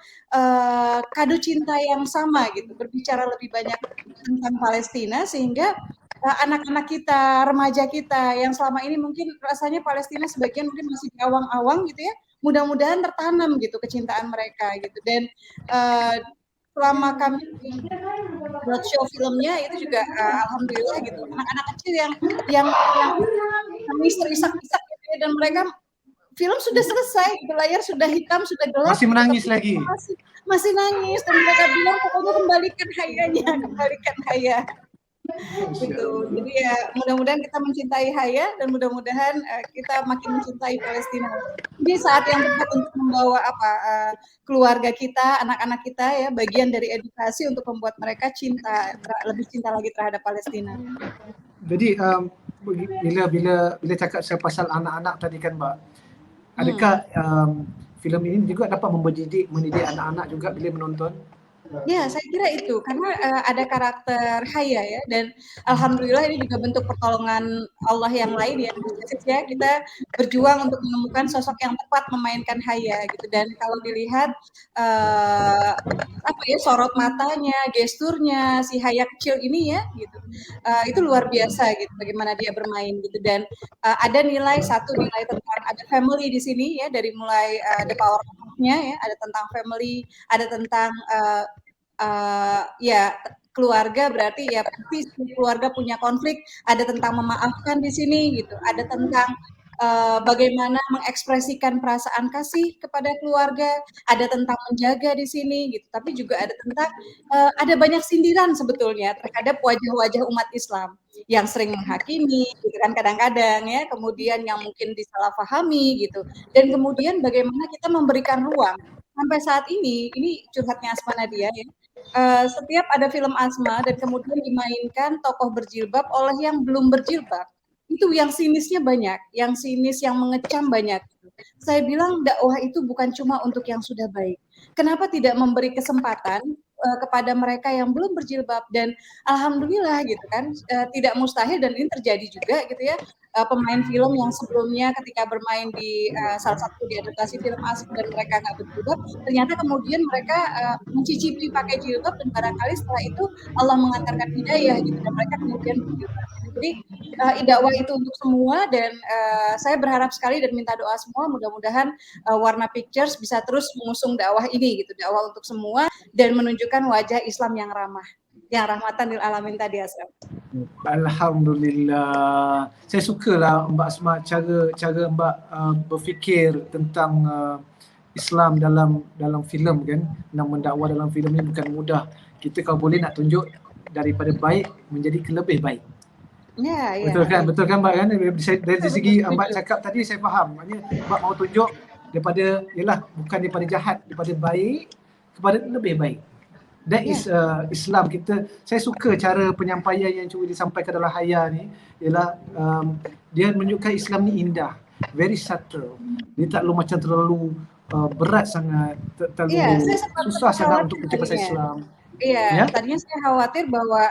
kado cinta yang sama gitu, berbicara lebih banyak tentang Palestina sehingga anak-anak kita, remaja kita yang selama ini mungkin rasanya Palestina sebagian mungkin masih di awang-awang gitu ya, mudah-mudahan tertanam gitu kecintaan mereka gitu, dan selama kami roadshow filmnya itu juga alhamdulillah gitu, anak-anak kecil yang nangis terisak-isak gitu ya, dan mereka film sudah selesai, layar sudah hitam, sudah gelap, masih menangis lagi, masih nangis, dan mereka bilang pokoknya kembalikan Haya gitu. Jadi ya mudah-mudahan kita mencintai Haya, dan mudah-mudahan kita makin mencintai Palestina. Ini saat yang tepat untuk membawa keluarga kita, anak-anak kita ya, bagian dari edukasi untuk membuat mereka lebih cinta lagi terhadap Palestina. Jadi bila cakap saya pasal anak-anak tadi kan Mbak, adakah filem ini juga dapat mendidik anak-anak juga bila menonton? Ya, saya kira itu karena ada karakter Haya ya, dan alhamdulillah ini juga bentuk pertolongan Allah yang lain ya. Kita berjuang untuk menemukan sosok yang tepat memainkan Haya gitu, dan kalau dilihat sorot matanya, gesturnya si Haya kecil ini ya gitu, itu luar biasa gitu bagaimana dia bermain gitu, dan ada nilai tentang ada family di sini ya, dari mulai The Power of Love-nya ya, ada tentang family, ada tentang keluarga, berarti ya pasti keluarga punya konflik, ada tentang memaafkan di sini gitu, ada tentang bagaimana mengekspresikan perasaan kasih kepada keluarga, ada tentang menjaga di sini gitu, tapi juga ada tentang ada banyak sindiran sebetulnya terhadap wajah-wajah umat Islam yang sering menghakimi gitu kan kadang-kadang ya, kemudian yang mungkin disalahpahami gitu, dan kemudian bagaimana kita memberikan ruang sampai saat ini curhatnya Asma Nadia ya. Setiap ada film Asma dan kemudian dimainkan tokoh berjilbab oleh yang belum berjilbab, itu yang sinisnya banyak, yang sinis, yang mengecam banyak. Saya bilang dakwah itu bukan cuma untuk yang sudah baik. Kenapa tidak memberi kesempatan kepada mereka yang belum berjilbab, dan alhamdulillah gitu kan, tidak mustahil dan ini terjadi juga gitu ya. Pemain film yang sebelumnya ketika bermain di salah satu di adaptasi film asing dan mereka nggak berjilbab, ternyata kemudian mereka mencicipi pakai jilbab, dan barangkali setelah itu Allah mengantarkan hidayah gitu, dan mereka kemudian berjilbab. Jadi dakwah itu untuk semua, dan saya berharap sekali dan minta doa semua, mudah-mudahan Warna Pictures bisa terus mengusung dakwah ini gitu, dakwah untuk semua, dan menunjukkan wajah Islam yang ramah, yang rahmatan lil alamin tadi Asraf. Alhamdulillah. Saya sukalah Mbak Asma cara Mbak berfikir tentang Islam dalam filem kan. Nak mendakwah dalam filem ni bukan mudah. Kita kalau boleh nak tunjuk daripada baik menjadi lebih baik. Ya. Betul kan Mbak kan? Dari segi Mbak cakap tadi saya faham. Maknanya Mbak mau tunjuk daripada bukan daripada jahat, daripada baik kepada lebih baik. That is Islam kita. Saya suka cara penyampaian yang cuba disampaikan dalam Haya ni, ialah dia menunjukkan Islam ni indah, very subtle. Dia tak terlalu berat sangat, terlalu susah sangat untuk bicara pasal Islam. Iya, tadinya saya khawatir bahwa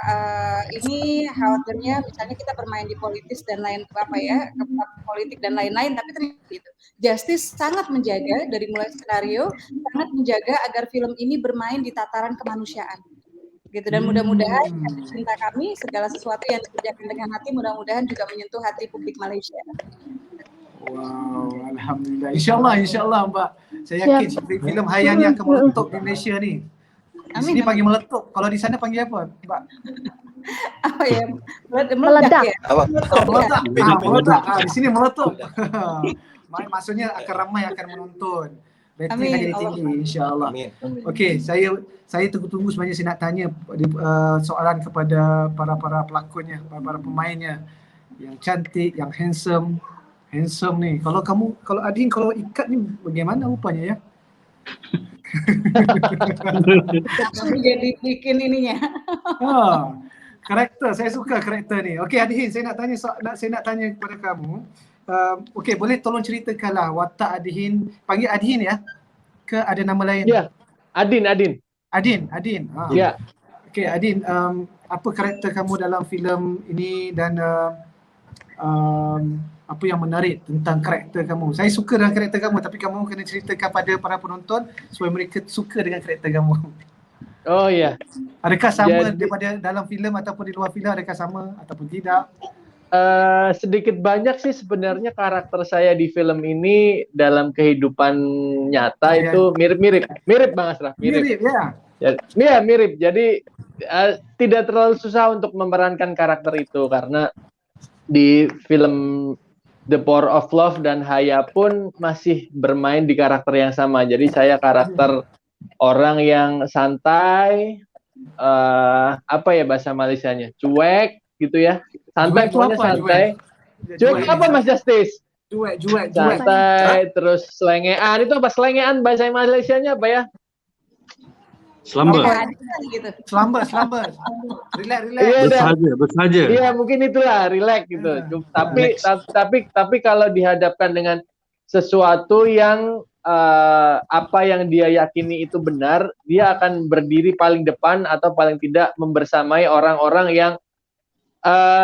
ini khawatirnya misalnya kita bermain di politis dan lain politik dan lain-lain, tapi ternyata gitu. Justice sangat menjaga dari mulai skenario, sangat menjaga agar film ini bermain di tataran kemanusiaan. gitu. Dan mudah-mudahan hati cinta kami, segala sesuatu yang dikerjakan dengan hati, mudah-mudahan juga menyentuh hati publik Malaysia. Wow, alhamdulillah. Insyaallah Mbak. Saya yakin filem Haya ni akan meletup di Malaysia ni. Di sini panggil meletup. Kalau di sana panggil apa, Mbak? Apa ya? Meledak. Ya? Meledak. Meledak. Di sini meletup. Maksudnya akan ramai akan menonton. Rating akan jadi tinggi, insyaAllah. Okey, saya tunggu-tunggu sebenarnya saya nak tanya soalan kepada para pelakonnya, para pemainnya yang cantik, yang handsome ni. Kalau Adin kalau ikat ni bagaimana rupanya ya? Aku jadi bikin ininya. Karakter, saya suka karakter ni. Okey Adin, saya nak tanya kepada kamu. Okey, boleh tolong ceritakanlah watak Adin, panggil Adin ya? Ke ada nama lain? Ya, Adin. Adin. Ya. Okey Adin, apa karakter kamu dalam filem ini dan apa yang menarik tentang karakter kamu? Saya suka dengan karakter kamu, tapi kamu kena ceritakan pada para penonton supaya mereka suka dengan karakter kamu. Oh ya. Adakah sama daripada dalam filem ataupun di luar filem, adakah sama ataupun tidak? Sedikit banyak sih sebenarnya karakter saya di film ini dalam kehidupan nyata itu mirip Bang Asraf. Mirip ya. Mirip. Jadi tidak terlalu susah untuk memerankan karakter itu karena di film The Power of Love dan Haya pun masih bermain di karakter yang sama. Jadi saya karakter orang yang santai, apa ya bahasa Malaysianya, cuek gitu ya. Santai, pokoknya santai. Cuek apa Mas Justice? Cuek. Santai, terus selengean. Itu apa selengean bahasa Malaysianya apa ya? Selambat. Relax. Bersahaja. Iya, mungkin itulah relax gitu. Tapi kalau dihadapkan dengan sesuatu yang apa yang dia yakini itu benar, dia akan berdiri paling depan atau paling tidak membersamai orang-orang yang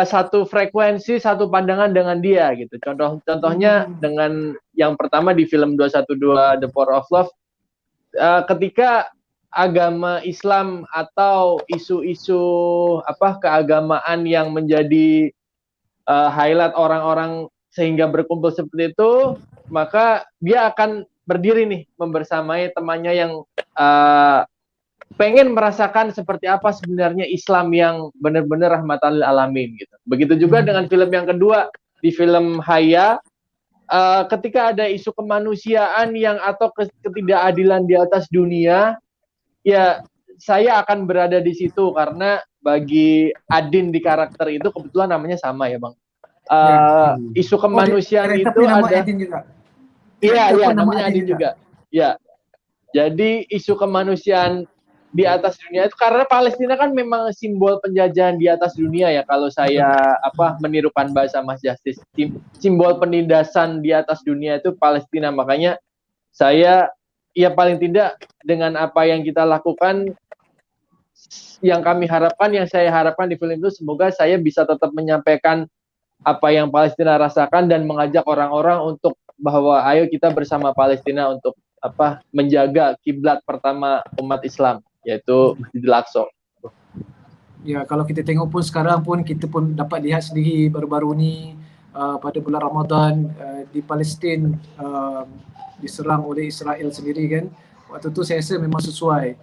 satu frekuensi, satu pandangan dengan dia gitu. Contohnya dengan yang pertama di film 212 The Power of Love, ketika agama Islam atau isu-isu keagamaan yang menjadi highlight orang-orang sehingga berkumpul seperti itu, maka dia akan berdiri nih membersamai temannya yang pengen merasakan seperti apa sebenarnya Islam yang benar-benar rahmatan lil alamin gitu. Begitu juga dengan film yang kedua, di film Haya, ketika ada isu kemanusiaan yang atau ketidakadilan di atas dunia, ya saya akan berada di situ karena bagi Adin di karakter itu kebetulan namanya sama ya Bang. Isu kemanusiaan itu ada. Iya, namanya Adin juga. Ya. Jadi isu kemanusiaan di atas dunia itu karena Palestina kan memang simbol penjajahan di atas dunia ya, kalau saya menirukan bahasa Mas Justice. Simbol penindasan di atas dunia itu Palestina. Makanya saya ya paling tidak dengan apa yang kita lakukan, yang saya harapkan di film itu, semoga saya bisa tetap menyampaikan apa yang Palestina rasakan dan mengajak orang-orang untuk bahwa ayo kita bersama Palestina untuk menjaga kiblat pertama umat Islam, yaitu Masjidil Aqsa. Ya, kalau kita tengok pun sekarang pun kita pun dapat lihat sendiri baru-baru ni pada bulan Ramadan di Palestin diserang oleh Israel sendiri kan. Waktu tu saya rasa memang sesuai.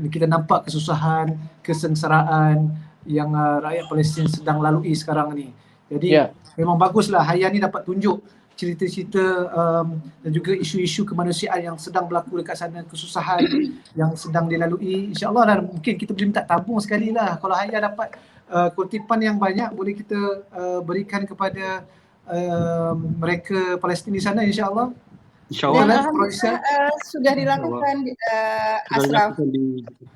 Kita nampak kesusahan, kesengsaraan yang rakyat Palestin sedang lalui sekarang ni. Jadi memang baguslah Haya ni dapat tunjuk cerita-cerita dan juga isu-isu kemanusiaan yang sedang berlaku dekat sana, kesusahan yang sedang dilalui. InsyaAllah lah, mungkin kita boleh minta tabung sekali lah. Kalau Haya dapat kutipan yang banyak, boleh kita berikan kepada mereka Palestin di sana, insyaAllah. InsyaAllah. Sudah dilakukan Ashraf.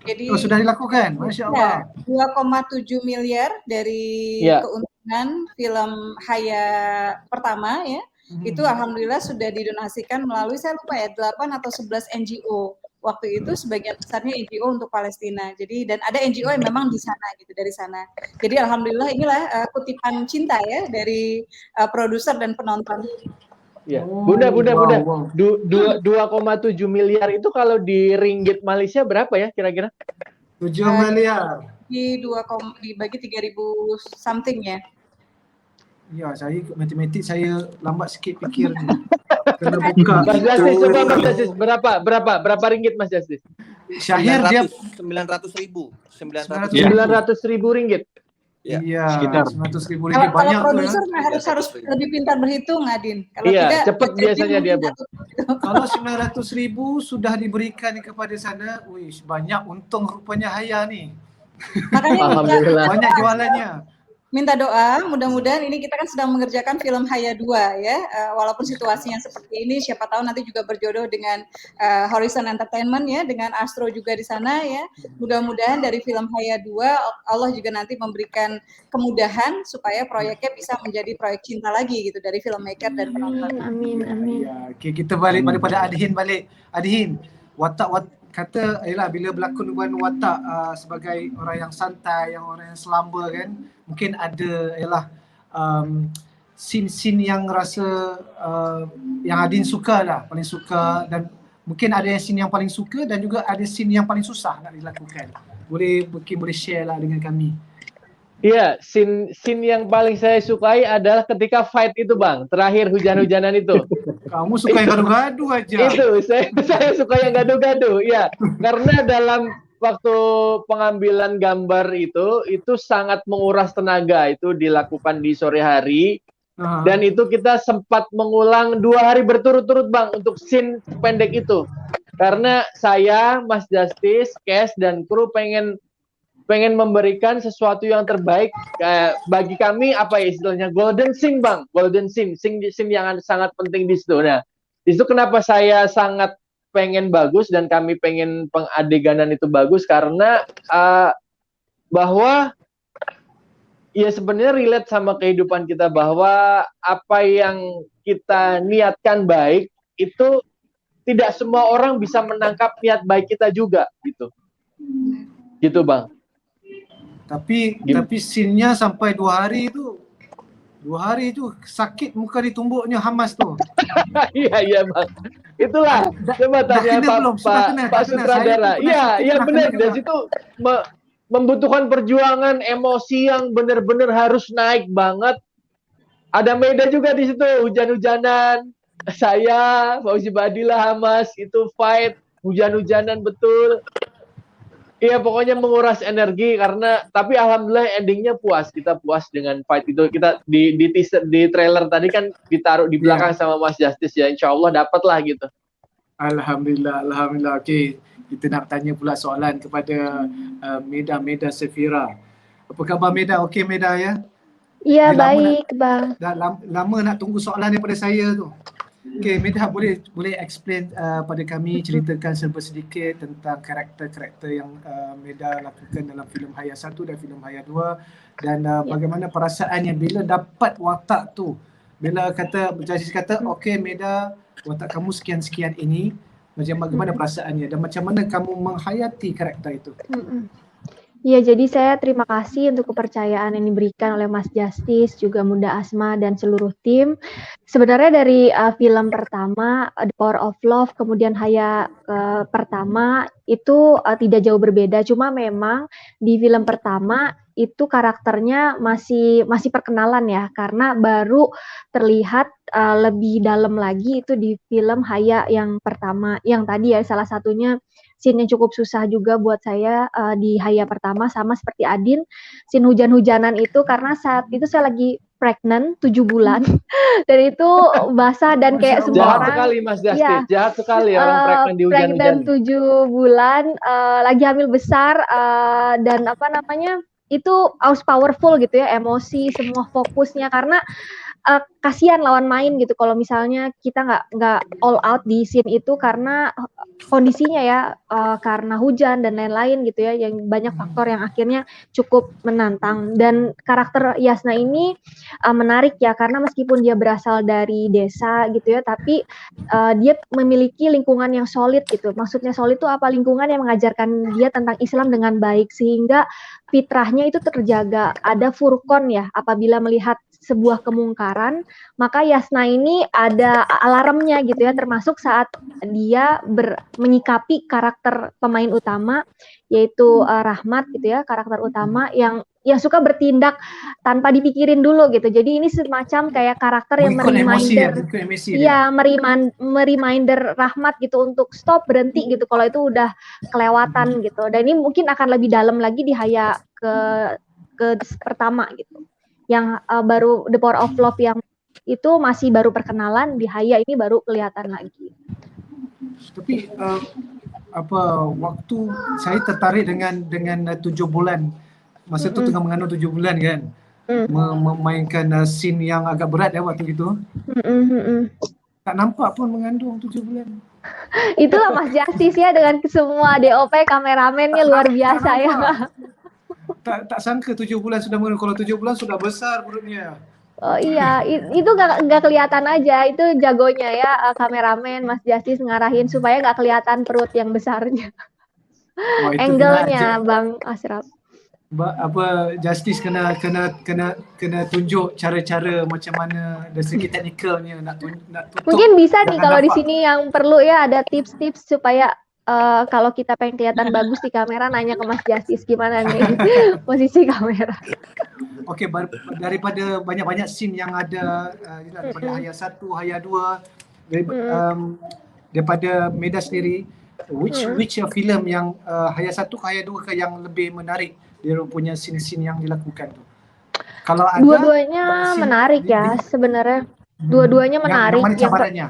Jadi sudah dilakukan, Masya Allah. 2,7 miliar dari keuntungan film Haya pertama ya. Itu alhamdulillah sudah didonasikan melalui, saya lupa ya, 8 atau 11 NGO. Waktu itu sebagian besarnya NGO untuk Palestina. Jadi dan ada NGO yang memang di sana gitu, dari sana. Jadi alhamdulillah inilah kutipan cinta ya dari produser dan penonton. Ya, Bunda. 2,7 miliar itu kalau di ringgit Malaysia berapa ya kira-kira? 7 miliar. Dibagi 3.000 something ya. Ya, saya matematik saya lambat sikit fikir ni. Kena buka. Mas Justice, coba Mas Justice, berapa ringgit Mas Justice? Syahir dia 900.000. 900.000 ringgit. Iya, sekitar 900.000 Kalau ringgit banyak tuh ya. produser harus lebih pintar berhitung, Adin. Kalau Iya, tidak cepat biasanya dia, Bu. Kalau 900.000 sudah diberikan kepada sana, wih, banyak untung rupanya Haya ni. Makanya Alhamdulillah. Banyak jualannya. minta doa, mudah-mudahan ini kita kan sedang mengerjakan film Haya 2 ya, walaupun situasinya seperti ini, siapa tahu nanti juga berjodoh dengan Horizon Entertainment ya, dengan Astro juga di sana ya. Mudah-mudahan dari film Haya 2 Allah juga nanti memberikan kemudahan supaya proyeknya bisa menjadi proyek cinta lagi gitu dari filmmaker dan penonton. Amin, amin. Ya, okay, kita balik pada Adhin balik. Adhin, watak kata ialah bila berlakon dengan watak sebagai orang yang santai, yang orang yang selamba kan, mungkin ada ialah scene-scene yang rasa yang Adin suka lah, paling suka, dan mungkin ada yang scene yang paling suka dan juga ada scene yang paling susah nak dilakukan. Mungkin boleh share lah dengan kami. Iya, scene yang paling saya sukai adalah ketika fight itu, Bang. Terakhir hujan-hujanan itu. Kamu suka yang gaduh-gaduh aja. Itu, saya suka yang gaduh-gaduh. Ya, karena dalam waktu pengambilan gambar itu sangat menguras tenaga. Itu dilakukan di sore hari. Dan itu kita sempat mengulang 2 hari berturut-turut, Bang, untuk scene pendek itu. Karena saya, Mas Justice, Kes, dan kru pengen memberikan sesuatu yang terbaik bagi kami, apa ya istilahnya, golden scene, Bang, golden scene yang sangat penting di situ. Nah, di situ kenapa saya sangat pengen bagus dan kami pengen pengadeganan itu bagus, karena bahwa ya sebenarnya relate sama kehidupan kita, bahwa apa yang kita niatkan baik itu tidak semua orang bisa menangkap niat baik kita juga, gitu, Bang. Tapi scene-nya sampai 2 hari itu. 2 hari itu sakit muka ditumbuknya Hamas tu. Iya, Bang. Itulah. Coba tanya Pak Sutradara. Iya, benar. Dari situ membutuhkan perjuangan emosi yang benar-benar harus naik banget. Ada Meda juga di situ, hujan-hujanan. Saya, Fauzi Badillah, Hamas, itu fight, hujan-hujanan betul. Iya, pokoknya menguras energi, karena tapi alhamdulillah endingnya puas. Kita puas dengan fight itu. Kita di teaser, di trailer tadi kan ditaruh di belakang sama Mas Justice ya. Insya Allah dapat lah gitu. Alhamdulillah. Okey, kita nak tanya pula soalan kepada Meda Safira. Apa khabar Meda? Okey Meda ya? Iya, baik Bang. Dah lama nak tunggu soalan daripada saya tu. Okey, Meda boleh explain pada kami, ceritakan serba sedikit tentang karakter-karakter yang Meda lakukan dalam filem Haya 1 dan filem Haya 2, dan bagaimana perasaannya bila dapat watak tu. Bila Justice kata, okey Meda, watak kamu sekian-sekian ini, bagaimana perasaannya dan macam mana kamu menghayati karakter itu? Ya, jadi saya terima kasih untuk kepercayaan yang diberikan oleh Mas Justice, juga Bunda Asma dan seluruh tim. Sebenarnya dari film pertama, The Power of Love, kemudian Haya pertama, itu tidak jauh berbeda. Cuma memang di film pertama itu karakternya masih perkenalan ya, karena baru terlihat lebih dalam lagi itu di film Haya yang pertama. Yang tadi ya, salah satunya scene yang cukup susah juga buat saya di Haya pertama, sama seperti Adin, scene hujan-hujanan itu, karena saat itu saya lagi pregnant 7 bulan dan itu basah dan kayak semua orang. Jahat sekali Mas Justice, jahat sekali orang pregnant di hujan-hujan. Pregnant 7 bulan, lagi hamil besar, dan itu harus powerful gitu ya, emosi, semua fokusnya, karena kasihan lawan main gitu kalau misalnya kita nggak all out di scene itu, karena kondisinya ya, karena hujan dan lain-lain gitu ya, yang banyak faktor yang akhirnya cukup menantang. Dan karakter Yasna ini menarik ya, karena meskipun dia berasal dari desa gitu ya, tapi dia memiliki lingkungan yang solid gitu. Maksudnya solid itu apa? Lingkungan yang mengajarkan dia tentang Islam dengan baik, sehingga fitrahnya itu terjaga. Ada furqon ya, apabila melihat sebuah kemungkaran, Maka Yasna ini ada alarmnya gitu ya, termasuk saat dia menyikapi karakter pemain utama, yaitu Rahmat gitu ya, karakter utama yang suka bertindak tanpa dipikirin dulu gitu. Jadi ini semacam kayak karakter yang mereminder Rahmat gitu untuk stop, berhenti gitu kalau itu udah kelewatan gitu. Dan ini mungkin akan lebih dalam lagi di Haya ke pertama gitu. Yang baru The Power of Love yang itu masih baru perkenalan, di Haya ini baru kelihatan lagi. Tapi waktu saya tertarik dengan 7 bulan. Masa itu tengah mengandung 7 bulan kan. Memainkan scene yang agak berat ya waktu itu. Tak nampak pun mengandung 7 bulan. Itulah Mas Justice ya, dengan semua DOP, kameramennya luar biasa ya. Tak sangka 7 bulan sudah mengandung. Kalau 7 bulan sudah besar perutnya. Oh iya, itu nggak kelihatan aja. Itu jagonya ya, kameramen Mas Justice ngarahin supaya nggak kelihatan perut yang besarnya. Angle-nya Bang Ashraf. Justice kena tunjuk cara-cara macam mana dari segi teknikalnya nak tutup. Mungkin bisa nih kalau di sini yang perlu ya ada tips-tips supaya kalau kita pengen kelihatan bagus di kamera, nanya ke Mas Justice gimana nih posisi kamera. Oke, daripada banyak-banyak scene yang ada daripada Haya 1, Haya 2, daripada Meda sendiri, which film yang Haya 1 ke Haya 2 ke yang lebih menarik dia punya scene-scene yang dilakukan tu? Kalau ada dua-duanya menarik ya sebenarnya. Dua-duanya menarik. Yang mana cabarannya?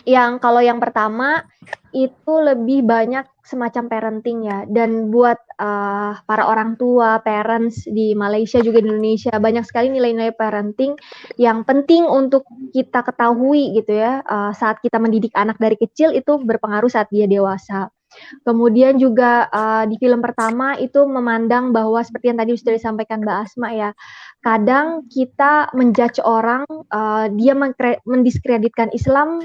Yang kalau yang pertama itu lebih banyak semacam parenting ya, dan buat para orang tua, parents di Malaysia juga di Indonesia banyak sekali nilai-nilai parenting yang penting untuk kita ketahui gitu ya, saat kita mendidik anak dari kecil itu berpengaruh saat dia dewasa. Kemudian juga di film pertama itu memandang bahwa seperti yang tadi sudah disampaikan Mbak Asma ya, kadang kita menjudge orang, dia mendiskreditkan Islam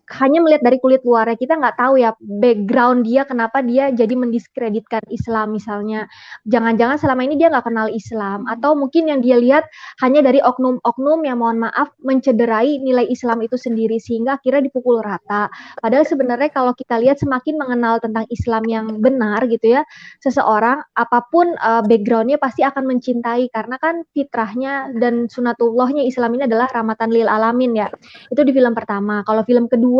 hanya melihat dari kulit luarnya. Kita nggak tahu ya background dia, kenapa dia jadi mendiskreditkan Islam misalnya. Jangan-jangan selama ini dia nggak kenal Islam, atau mungkin yang dia lihat hanya dari oknum-oknum yang mohon maaf mencederai nilai Islam itu sendiri sehingga akhirnya dipukul rata. Padahal sebenarnya kalau kita lihat semakin mengenal tentang Islam yang benar gitu ya, seseorang apapun backgroundnya pasti akan mencintai, karena kan fitrahnya dan sunatullahnya Islam ini adalah rahmatan lil alamin ya. Itu di film pertama. Kalau film kedua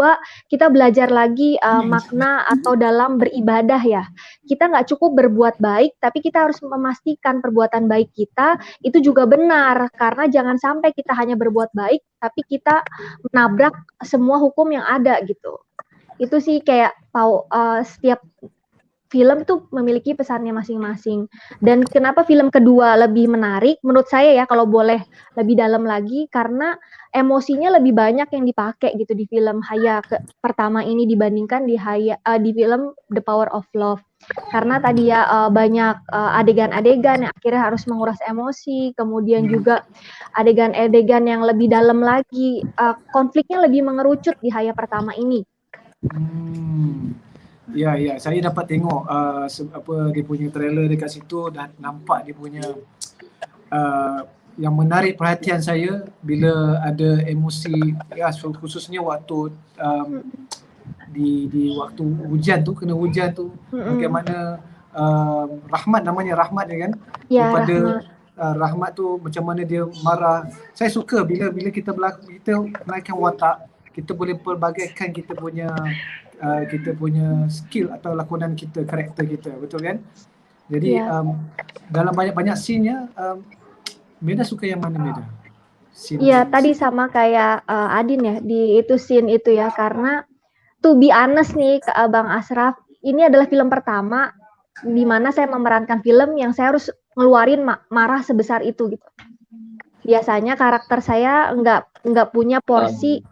kita belajar lagi makna atau dalam beribadah ya. Kita nggak cukup berbuat baik, tapi kita harus memastikan perbuatan baik kita itu juga benar, karena jangan sampai kita hanya berbuat baik tapi kita menabrak semua hukum yang ada gitu. Itu sih kayak setiap film tuh memiliki pesannya masing-masing. Dan kenapa film kedua lebih menarik menurut saya ya, kalau boleh lebih dalam lagi, karena emosinya lebih banyak yang dipakai gitu di film Haya pertama ini dibandingkan di film The Power of Love. Karena tadi ya banyak adegan-adegan yang akhirnya harus menguras emosi, kemudian juga adegan-adegan yang lebih dalam lagi, konfliknya lebih mengerucut di Haya pertama ini. Ya, saya dapat tengok dia punya trailer dekat situ, dan nampak dia punya yang menarik perhatian saya bila ada emosi ya, khususnya waktu di waktu hujan tu, kena hujan tu, bagaimana Rahmat, namanya Rahmat ya kan, ya, daripada Rahmat tu macam mana dia marah. Saya suka bila kita menaikkan watak, kita boleh pelbagaikan kita punya skill atau lakonan kita, karakter kita, betul kan? Jadi dalam banyak-banyak scene-nya, Meda suka yang mana Meda? Iya, tadi sama kayak Adin ya di itu scene itu ya, karena to be honest nih Bang Ashraf, ini adalah film pertama di mana saya memerankan film yang saya harus ngeluarin marah sebesar itu gitu. Biasanya karakter saya nggak punya porsi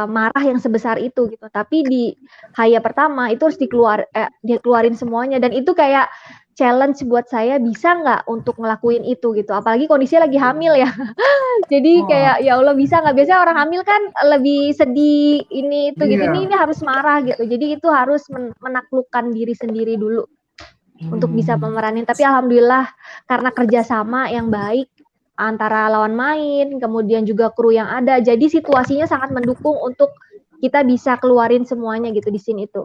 marah yang sebesar itu gitu, tapi di Haya pertama itu harus dikeluarin semuanya, dan itu kayak challenge buat saya, bisa nggak untuk ngelakuin itu gitu, apalagi kondisinya lagi hamil ya. Jadi kayak ya Allah, bisa nggak? Biasanya orang hamil kan lebih sedih ini itu gitu, ini harus marah gitu, jadi itu harus menaklukkan diri sendiri dulu untuk bisa memeranin. Tapi alhamdulillah karena kerjasama yang baik, antara lawan main, kemudian juga kru yang ada. Jadi situasinya sangat mendukung untuk kita bisa keluarin semuanya gitu di scene itu.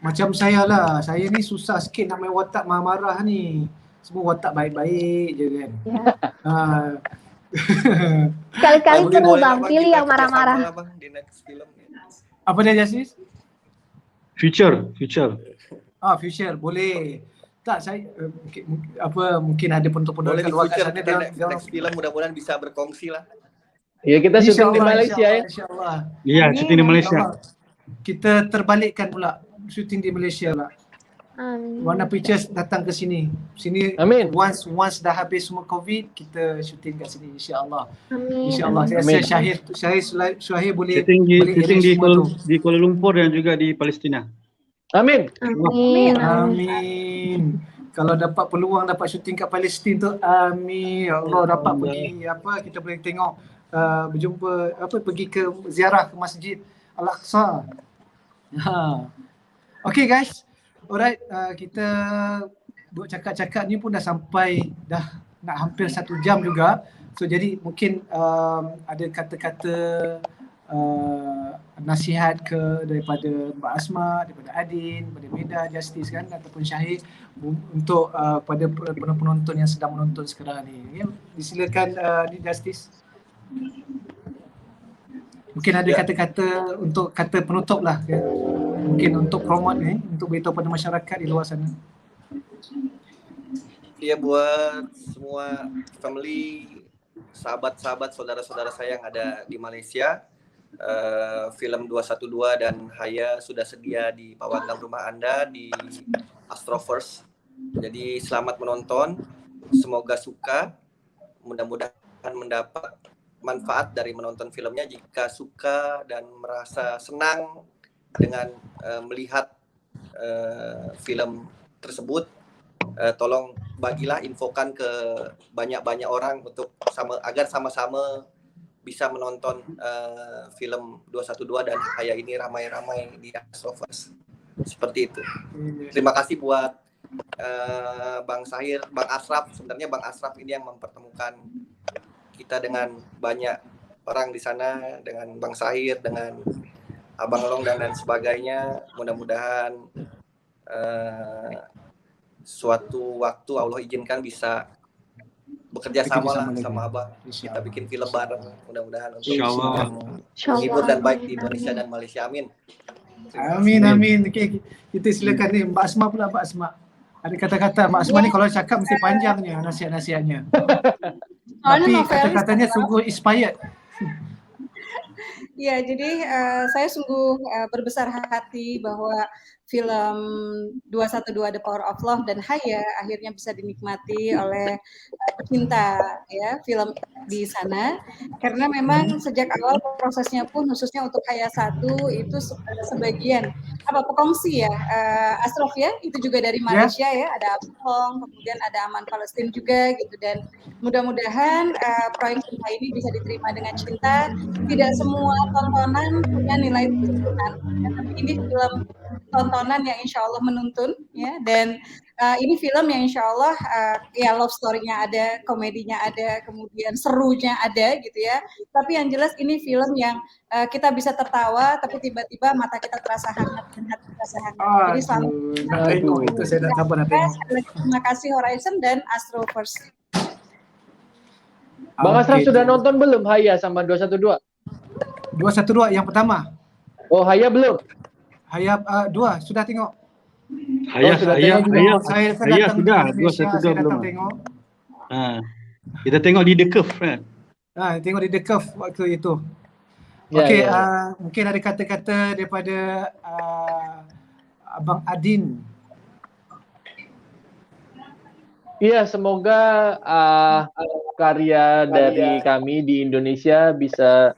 Macam saya lah, saya ni susah sikit nak main watak marah-marah ni. Semua watak baik-baik je kan. Ya. Ha. Sekali-kali Mungkin perlu boleh lah Bang, bang pilih kita yang marah-marah. kerjasama lah bang di next film. Apa dia Justice? Future. Future boleh. Tak saya mungkin ada penonton-penonton Boleh kat di luar kat future sana kita dia next film mudah-mudahan bisa berkongsi lah. Ya kita syuting di Malaysia ya. InsyaAllah. Ya, syuting di Malaysia. InsyaAllah. Kita terbalikkan pula syuting di Malaysia pula. Warna Pictures datang ke sini. Amin. Once dah habis semua COVID, kita syuting kat sini insya-Allah. Amin. Insya-Allah. Saya rasa Syahir boleh Syuting arrange semua tu. di Kuala Lumpur dan juga di Palestina. Amin. Amin. Kalau dapat peluang dapat syuting kat Palestin tu, amin. Ya Allah, dapat pergi kita boleh tengok berjumpa pergi ke ziarah ke Masjid Al-Aqsa. Okay guys. Alright, kita buat cakap-cakap ni pun dah sampai dah nak hampir 1 jam juga. So jadi mungkin ada kata-kata nasihat ke daripada Mbak Asma, daripada Adin, daripada Meda, Justice kan ataupun Syahir untuk pada penonton yang sedang menonton sekarang ni. Ya, disilakan ni Justice. Mungkin ada kata-kata untuk kata penutup lah ya. Mungkin untuk promote ni, untuk beritahu pada masyarakat di luar sana. Ya buat semua family, sahabat-sahabat, saudara-saudara saya yang ada di Malaysia, film 212 dan Haya sudah sedia di pawagam rumah Anda di Astroverse. Jadi selamat menonton, semoga suka, mudah-mudahan mendapat manfaat dari menonton filmnya. Jika suka dan merasa senang dengan melihat film tersebut, tolong bagilah, infokan ke banyak-banyak orang untuk agar sama-sama bisa menonton film 212 dan Haya ini ramai-ramai di Astroverse. Seperti itu. Terima kasih buat Bang Syahir, Bang Ashraf. Sebenarnya Bang Ashraf ini yang mempertemukan kita dengan banyak orang di sana, dengan Bang Syahir, dengan Abang Long dan lain sebagainya. Mudah-mudahan suatu waktu Allah izinkan bisa bekerja sama lah sama Abang. Kita bikin film bareng, mudah-mudahan untuk menghibur dan baik di Indonesia dan Malaysia. Amin. Amin. Okay, kita silakan ni Mbak Asma pula. Mbak Asma ada kata-kata. Mbak Asma ni kalau cakap mesti panjangnya nasihat-nasihatnya. Tapi kata-katanya sungguh inspired. Ya, jadi saya sungguh berbesar hati bahwa film 212 The Power of Love dan Haya akhirnya bisa dinikmati oleh pecinta ya film di sana, karena memang sejak awal prosesnya pun khususnya untuk Haya 1 itu sebagian pekongsi ya, Astrof ya, itu juga dari Malaysia ya, ada Abang, kemudian ada Aman Palestin juga gitu, dan mudah-mudahan proyek cinta ini bisa diterima dengan cinta. Tidak semua tontonan punya nilai tontonan, ya, tapi ini film tontonan yang insya Allah menuntun ya, dan ini film yang insya Allah ya love story-nya ada, komedinya ada, kemudian serunya ada gitu ya, tapi yang jelas ini film yang kita bisa tertawa tapi tiba-tiba mata kita terasa hangat dan hati terasa hangat. Jadi selamat Itu saya tak sabar nak tengok. Terima kasih Horizon dan Astroverse. Bang Ashraf sudah nonton belum Haya sama 212? 212 yang pertama. Oh, Haya belum? Haya 2 sudah tengok. Haya sudah. Saya 212 belum. Tengok. Kita tengok di The Curve kan. Tengok di The Curve waktu itu. Ya, Okey, ya. mungkin ada kata-kata daripada Abang Adin. Iya, semoga karya dari kami di Indonesia bisa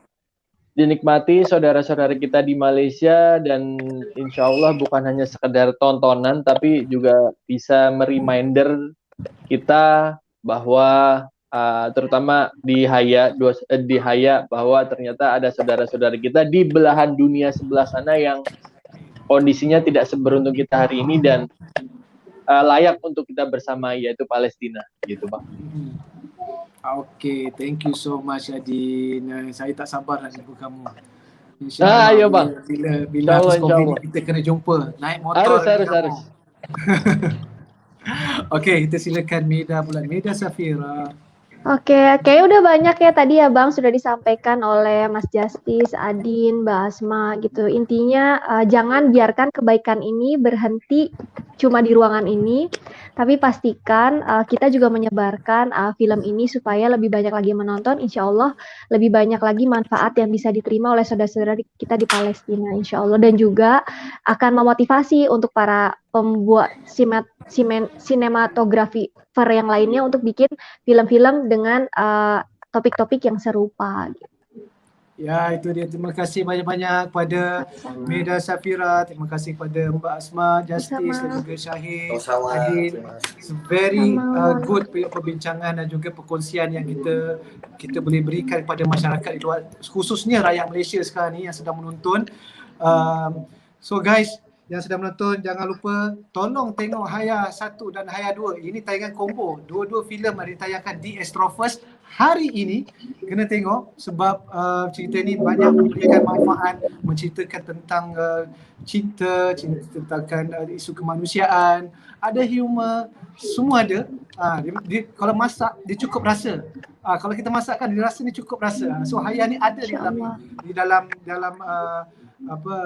dinikmati saudara-saudara kita di Malaysia, dan insya Allah bukan hanya sekedar tontonan tapi juga bisa mereminder kita bahwa terutama di Haya bahwa ternyata ada saudara-saudara kita di belahan dunia sebelah sana yang kondisinya tidak seberuntung kita hari ini dan layak untuk kita bersama, yaitu Palestina gitu Bang. Okay, thank you so much Adin. Saya tak sabar nak jumpa kamu. Ayo bang. Bila habis COVID ni kita kena jumpa. Naik motor. Harus. Okay, kita silakan Meda pula. Meda Safira. Oke, kayaknya udah banyak ya tadi ya Bang sudah disampaikan oleh Mas Justice, Adin, Mbak Asma gitu. Intinya jangan biarkan kebaikan ini berhenti cuma di ruangan ini, tapi pastikan kita juga menyebarkan film ini supaya lebih banyak lagi menonton. Insya Allah lebih banyak lagi manfaat yang bisa diterima oleh saudara-saudara kita di Palestina, insya Allah. Dan juga akan memotivasi untuk para pembuat sinematografi yang lainnya untuk bikin film-film dengan topik-topik yang serupa. Ya, itu dia. Terima kasih banyak-banyak kepada Meda Safira, terima kasih kepada Mbak Asma, Justice dan juga Syahid, Adin. It's very good perbincangan dan juga perkongsian yang kita boleh berikan kepada masyarakat di luar, khususnya rakyat Malaysia sekarang ni yang sedang menonton. So guys, yang sedang menonton, jangan lupa tolong tengok Haya 1 dan Haya 2. Ini tayangan combo. Dua-dua filem ada ditayangkan di Astro-First hari ini. Kena tengok sebab cerita ni banyak memberikan manfaat, menceritakan tentang cinta tentang isu kemanusiaan, ada humor, semua ada. Kalau masak dia cukup rasa. Kalau kita masakkan dia rasa ni cukup rasa. So Haya ni ada di dalam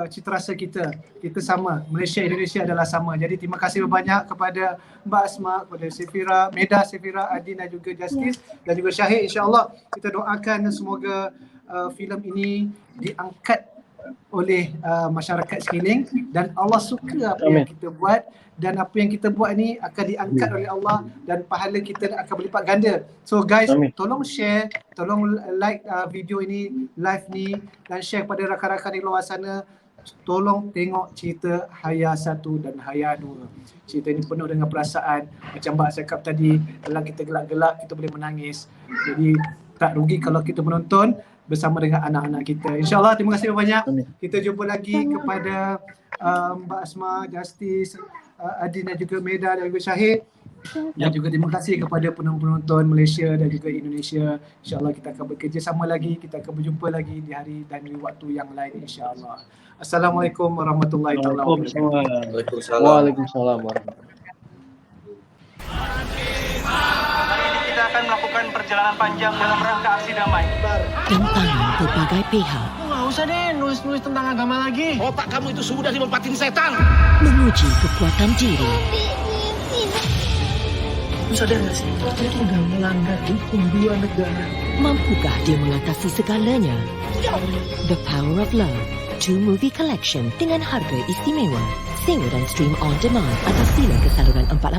cita rasa kita sama, Malaysia Indonesia adalah sama. Jadi terima kasih banyak kepada Mbak Asma, kepada Safira, Meda Safira, Adin dan juga Justice dan juga Syahid. InsyaAllah kita doakan semoga filem ini diangkat oleh masyarakat sekeliling dan Allah suka apa yang kita buat, dan apa yang kita buat ni akan diangkat oleh Allah dan pahala kita akan berlipat ganda. So guys, tolong share, tolong like video ini, live ni, dan share kepada rakan-rakan di luar sana. Tolong tengok cerita Haya 1 dan Haya 2. Cerita ini penuh dengan perasaan. Macam Mbak cakap tadi, dalam kita gelak-gelak kita boleh menangis. Jadi tak rugi kalau kita menonton bersama dengan anak-anak kita. InsyaAllah, terima kasih banyak. Kita jumpa lagi kepada Mbak Asma, Justice, Adin dan juga Meda dan juga Syahid. Dan juga terima kasih kepada penonton Malaysia dan juga Indonesia. InsyaAllah kita akan bekerjasama lagi, kita akan berjumpa lagi di hari dan di waktu yang lain insyaAllah. Assalamualaikum warahmatullahi wabarakatuh. Waalaikumsalam warahmatullahi wabarakatuh. Hari ini kita akan melakukan perjalanan panjang dalam rangka aksi damai. Tentang berbagai pihak. Nggak usah deh nulis-nulis tentang agama lagi. Otak kamu itu sudah dimempatin setan. Menguji kekuatan diri. Lu sadar nggak sih? Dia tuh udah melanggar hukum 2 negara. Mampukah dia mengatasi segalanya? The Power of Love 2 Movie Collection dengan harga istimewa. Sewa dan stream on demand atau sila ke saluran 48.